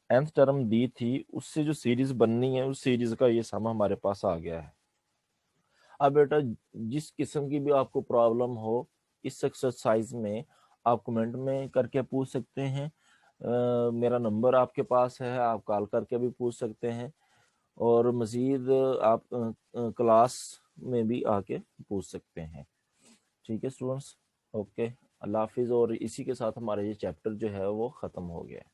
nth टर्म दी थी उससे जो सीरीज बननी है उस सीरीज का ये सम हमारे पास आ गया है। अब बेटा जिस किस्म की भी आपको प्रॉब्लम हो इस एक्सरसाइज में आप कमेंट में करके पूछ सकते हैं। मेरा नंबर आपके पास है, आप कॉल करके भी पूछ सकते हैं, और मज़ीद आप क्लास में भी आके पूछ सकते हैं। ठीक है स्टूडेंट्स, ओके, अल्लाह हाफिज़। और इसी के साथ हमारा ये चैप्टर जो है वो ख़त्म हो गया है।